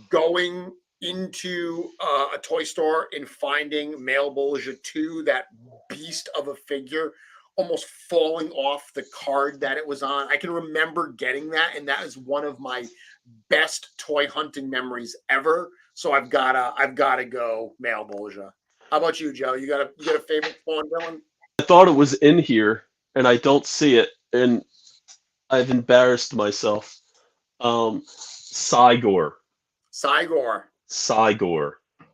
going into a toy store and finding Male Bolgia 2, that beast of a figure, almost falling off the card that it was on. I can remember getting that, and that is one of my best toy hunting memories ever. So I've gotta go Male Bolgia. How about you, Joe? You got a favorite Spawn villain? I thought it was in here, and I don't see it, and I've embarrassed myself. Cygor, Cygor. Cygor,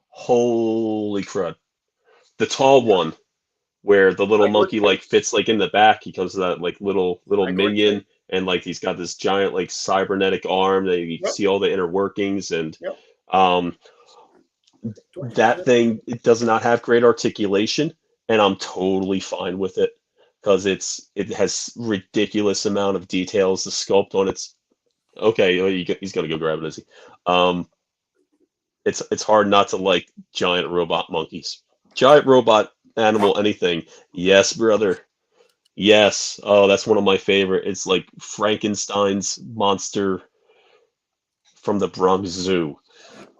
holy crud! The tall Yeah. one, where the little Cygor monkey kid. like fits like in the back. He comes to that like little Cygor kid. minion, and like he's got this giant like cybernetic arm that you can Yep. see all the inner workings, and Yep. um, Do I have that it? thing it does not have great articulation, and I'm totally fine with it because it has ridiculous amount of details. The sculpt on it's okay. Oh, he's gonna go grab it, is he? Um, it's hard not to like giant robot monkeys, giant robot animal, anything. Yes, brother. Yes. Oh, that's one of my favorite. It's like Frankenstein's monster from the Bronx Zoo.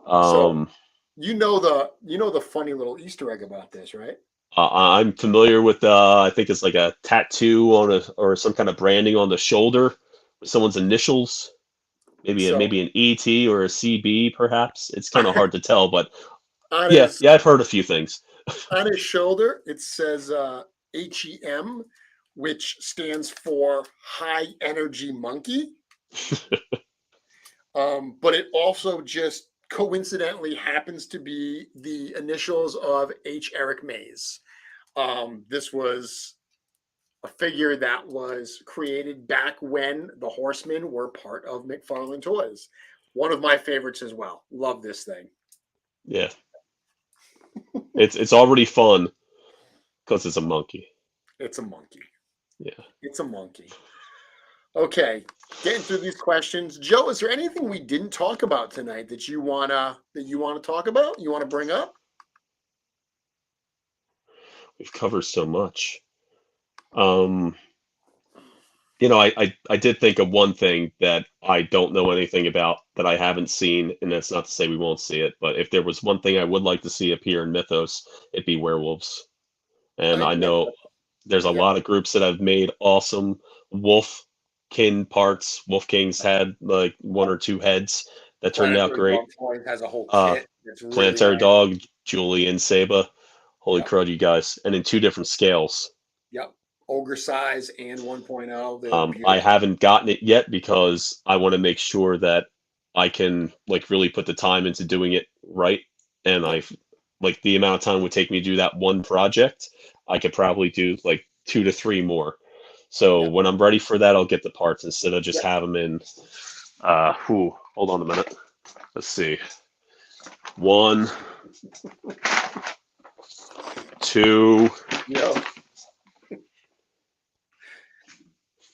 So Um, you know the funny little Easter egg about this, right? I'm familiar with I think it's like a tattoo on a or some kind of branding on the shoulder with someone's initials, So maybe an ET or a CB perhaps. It's kind of hard to tell, but on yeah, his yeah, I've heard a few things. on his shoulder it says HEM, which stands for High Energy Monkey. But it also just coincidentally happens to be the initials of H. Eric Mays. This was a figure that was created back when the Horsemen were part of McFarlane Toys. One of my favorites as well. Love this thing. Yeah, it's already fun because it's a monkey. It's a monkey. Yeah. It's a monkey. Okay, getting through these questions. Joe, is there anything we didn't talk about tonight that you wanna talk about? You wanna bring up? We've covered so much. Um, I did think of one thing that I don't know anything about that I haven't seen, and that's not to say we won't see it, but if there was one thing I would like to see appear in Mythos, it'd be werewolves. And I Yeah, know there's a yeah. lot of groups that have made awesome wolf kin parts. Wolf Kings had like one or two heads that turned out Planetary great. Dog Toys has a whole Uh, kit. It's really Planetary nice. Dog, Julie and Saba. Holy Yep. crud, you guys. And in two different scales. Yep. Ogre size and 1.0. They're I beautiful. haven't gotten it yet because I want to make sure that I can like really put the time into doing it right. And Yep. I've like the amount of time it would take me to do that one project, I could probably do like 2 to 3 more. So Yep. when I'm ready for that, I'll get the parts instead of just Yep. have them in. Hold on a minute. Let's see. One, two, Yep.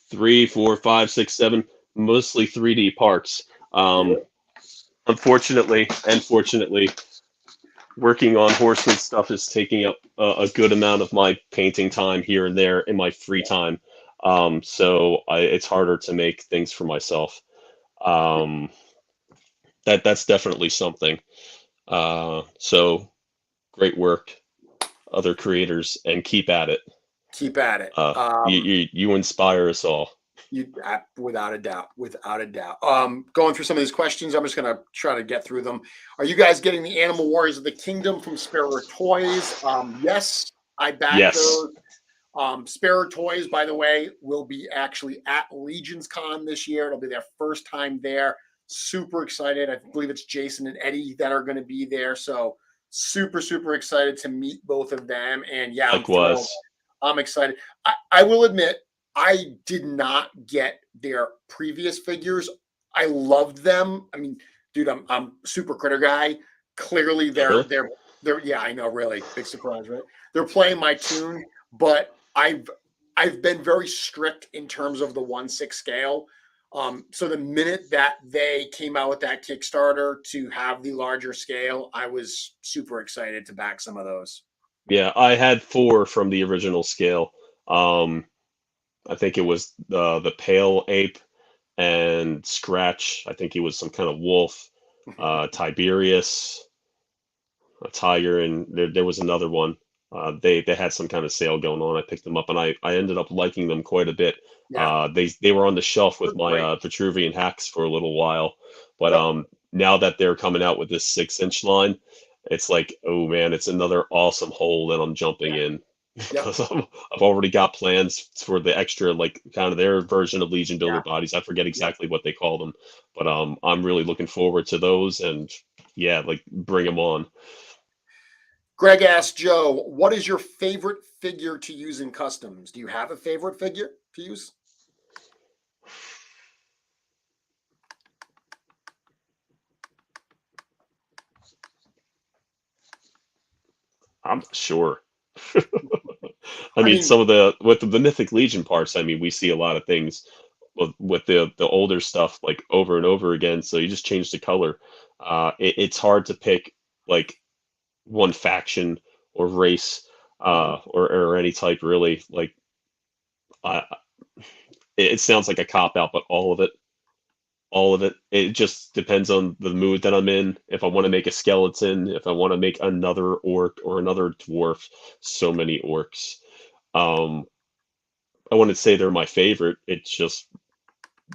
3, 4, 5, 6, 7, mostly 3D parts. Um, Yep. unfortunately, and fortunately, working on Horseman stuff is taking up a good amount of my painting time here and there in my free time. It's harder to make things for myself. Um, that's definitely something. So great work, other creators, and keep at it. Keep at it. You inspire us all. Without a doubt, without a doubt. Going through some of these questions, I'm just going to try to get through them. Are you guys getting the Animal Warriors of the Kingdom from Sparrow Toys? Yes, I back Yes. those. Sparrow Toys, by the way, will be actually at LegionsCon this year. It'll be their first time there. Super excited. I believe it's Jason and Eddie that are going to be there. So super, super excited to meet both of them. And yeah, I'm thrilled. Likewise. I'm excited. I will admit, I did not get their previous figures. I loved them. I mean, dude, I'm super critter guy. Clearly, Really? they're yeah, I know, really big surprise, right? They're playing my tune, but I've been very strict in terms of the 1/6 scale. So the minute that they came out with that Kickstarter to have the larger scale, I was super excited to back some of those. Yeah, I had 4 from the original scale. I think it was the pale ape and Scratch. I think he was some kind of wolf. Tiberius, a tiger, and there was another one. They had some kind of sale going on. I picked them up, and I ended up liking them quite a bit. Yeah, They were on the shelf with they're my great. Vitruvian hacks for a little while, but Yep, now that they're coming out with this 6-inch line, it's like, oh man, it's another awesome hole that I'm jumping yeah, in yep, because I've already got plans for the extra, like kind of their version of Legion Builder yeah, bodies. I forget yep. exactly what they call them, but I'm really looking forward to those, and yeah, like bring them on. Greg asked Joe, what is your favorite figure to use in customs? Do you have a favorite figure to use? I'm not sure. I I mean, mean, some of the with the Mythic Legion parts, I mean, we see a lot of things with the older stuff like over and over again. So you just change the color. It's hard to pick like one faction or race mhm, or any type really. Like uh, it sounds like a cop out, but all of it. It just depends on the mood that I'm in. If I want to make a skeleton, if I want to make another orc or another dwarf, so many orcs. Um, I wouldn't say they're my favorite. It's just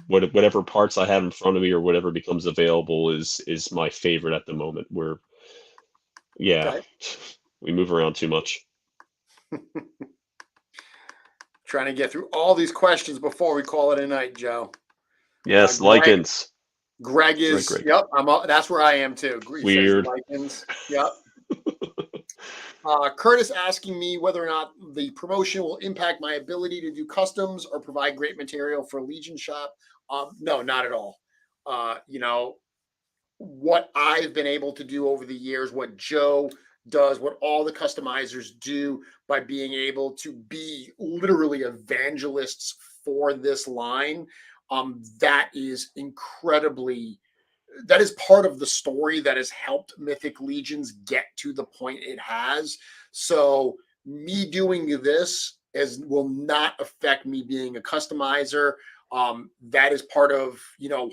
whatever parts I have in front of me or whatever becomes available is my favorite at the moment. Where yeah, okay. we move around too much. Trying to get through all these questions before we call it a night, Joe. Yes, Greg, lichens. Greg Greg, is, Greg. yep, that's where I am too. He says Weird. Lycans. Yep. Curtis asking me whether or not the promotion will impact my ability to do customs or provide great material for Legion Shop. No, not at all. You know, what I've been able to do over the years, what Joe does, what all the customizers do by being able to be literally evangelists for this line. That is incredibly, that is part of the story that has helped Mythic Legions get to the point it has. So me doing this will not affect me being a customizer. That is part of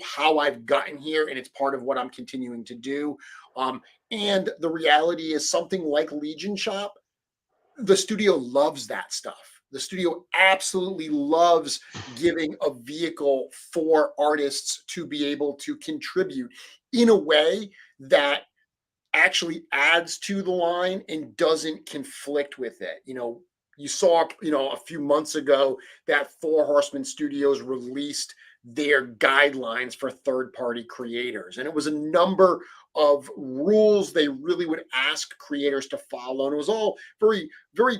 how I've gotten here, and it's part of what I'm continuing to do. And the reality is something like Legion Shop, the studio loves that stuff. The studio absolutely loves giving a vehicle for artists to be able to contribute in a way that actually adds to the line and doesn't conflict with it. You saw, a few months ago that Four Horsemen Studios released their guidelines for third-party creators, and it was a number of rules they really would ask creators to follow, and it was all very, very,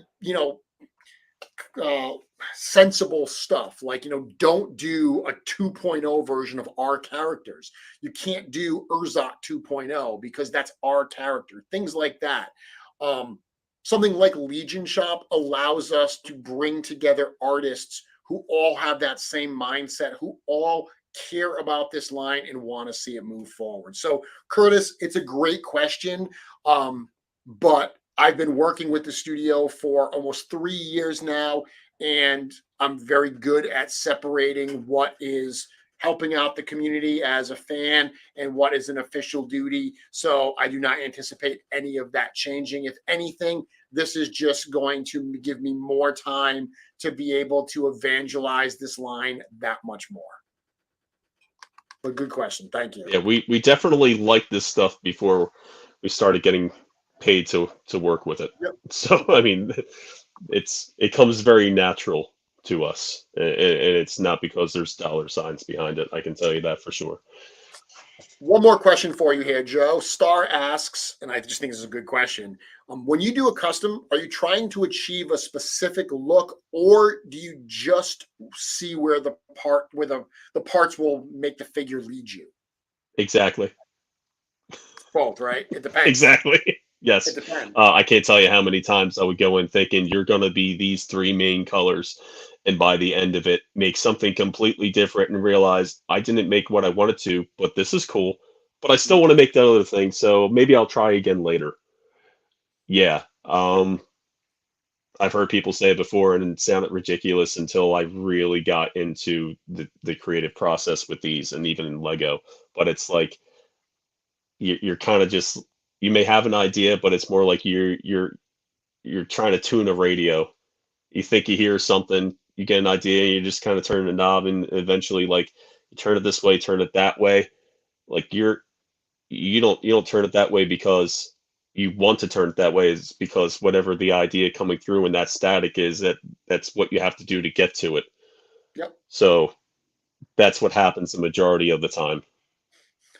uh, sensible stuff. Like, don't do a 2.0 version of our characters. You can't do Urzok 2.0 because that's our character. Things like that. Something like Legion Shop allows us to bring together artists who all have that same mindset, who all care about this line and want to see it move forward. So, Curtis, it's a great question. But I've been working with the studio for almost 3 years now, and I'm very good at separating what is, helping out the community as a fan and what is an official duty. So I do not anticipate any of that changing. If anything, this is just going to give me more time to be able to evangelize this line that much more. But good question. Thank you. Yeah, we definitely liked this stuff before we started getting paid to work with it. Yep. So I mean, it comes very natural to us, and it's not because there's dollar signs behind it. I can tell you that for sure. One more question for you here, Joe. Star asks, and I just think this is a good question. When you do a custom, are you trying to achieve a specific look, or do you just see where the parts will make the figure lead you? Exactly. Both, right? It depends. Exactly. Yes. It depends. I can't tell you how many times I would go in thinking you're going to be these three main colors, and by the end of it, make something completely different and realize I didn't make what I wanted to, but this is cool. But I still want to make that other thing, so maybe I'll try again later. Yeah. I've heard people say it before, and it sounded ridiculous until I really got into the creative process with these, and even in Lego. But it's like you're kind of just, you may have an idea, but it's more like you're trying to tune a radio. You think you hear something, you get an idea, and you just kind of turn the knob, and eventually, like, you turn it this way, turn it that way. Like you don't turn it that way because you want to turn it that way. It's because whatever the idea coming through and that static is, that's what you have to do to get to it. Yep. So that's what happens the majority of the time.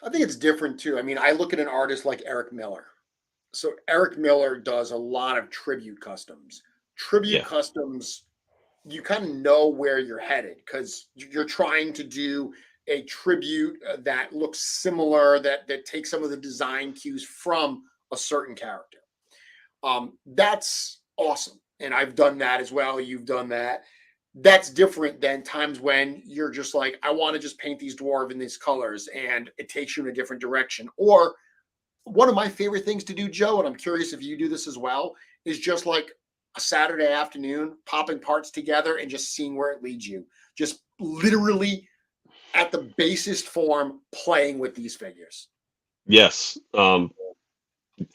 I think it's different too. I mean, I look at an artist like Eric Miller. So Eric Miller does a lot of tribute customs. Tribute Yeah. customs, you kind of know where you're headed because you're trying to do a tribute that looks similar, that takes some of the design cues from a certain character. That's awesome, and I've done that as well. You've done that. That's different than times when you're just like, I want to just paint these dwarves in these colors, and it takes you in a different direction. Or one of my favorite things to do, Joe, and I'm curious if you do this as well, is just like a Saturday afternoon, popping parts together and just seeing where it leads you. Just literally at the basest form, playing with these figures. Yes.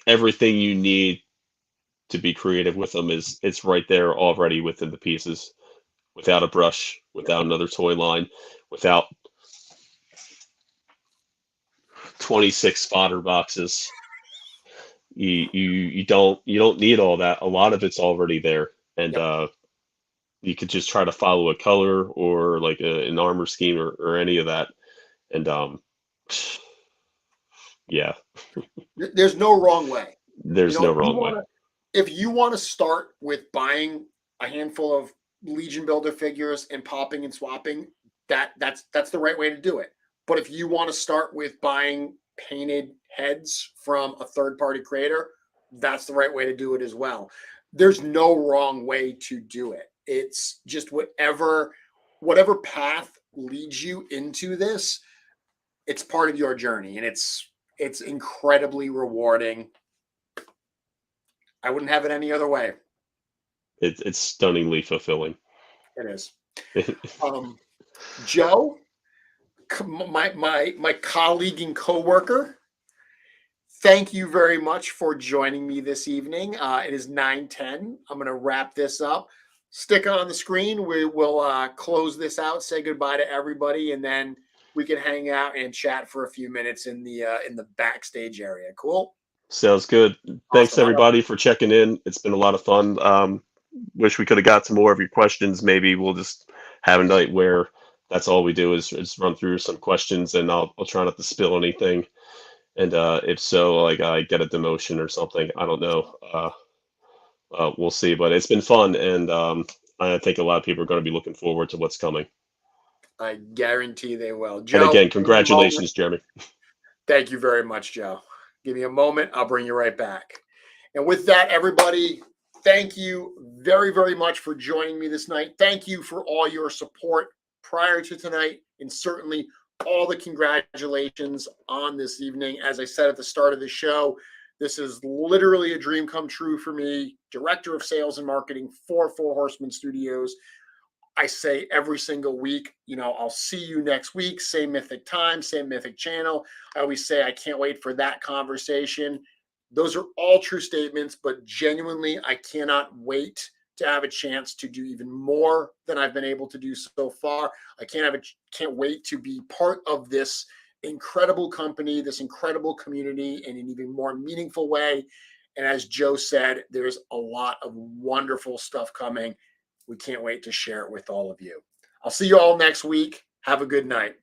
Everything you need to be creative with them is it's right there already within the pieces, without a brush, without another toy line, without 26 fodder boxes. You don't need all that. A lot of it's already there, and Yep. you could just try to follow a color or like an armor scheme or any of that, and yeah, There's no wrong way. You there's know, no wrong way. if you want to start with buying a handful of Legion Builder figures and popping and swapping, that's the right way to do it. But if you want to start with buying painted heads from a third-party creator, that's the right way to do it as well. There's no wrong way to do it. It's just whatever path leads you into this, it's part of your journey, and it's incredibly rewarding. I wouldn't have it any other way. It's stunningly fulfilling. It is. Joe, my colleague and coworker, thank you very much for joining me this evening. It is 9:10. I'm going to wrap this up. Stick on the screen. We will close this out, say goodbye to everybody, and then we can hang out and chat for a few minutes in the backstage area. Cool? Sounds good. Thanks Awesome. everybody for checking in. It's been a lot of fun. Wish we could have got some more of your questions. Maybe we'll just have a night where that's all we do is run through some questions, and I'll try not to spill anything. And if so, like I get a demotion or something. I don't know. We'll see. But it's been fun, and I think a lot of people are going to be looking forward to what's coming. I guarantee they will. And Joe, again, congratulations, Jeremy. thank you very much, Joe. Give me a moment. I'll bring you right back. And with that, everybody, thank you very, very much for joining me this night. Thank you for all your support prior to tonight, and certainly all the congratulations on this evening. As I said at the start of the show, this is literally a dream come true for me. Director of Sales and Marketing for Four Horsemen Studios. I say every single week, I'll see you next week, same Mythic time, same Mythic channel. I always say I can't wait for that conversation. Those are all true statements, but genuinely, I cannot wait to have a chance to do even more than I've been able to do so far. I can't wait to be part of this incredible company, this incredible community in an even more meaningful way. And as Joe said, there's a lot of wonderful stuff coming. We can't wait to share it with all of you. I'll see you all next week. Have a good night.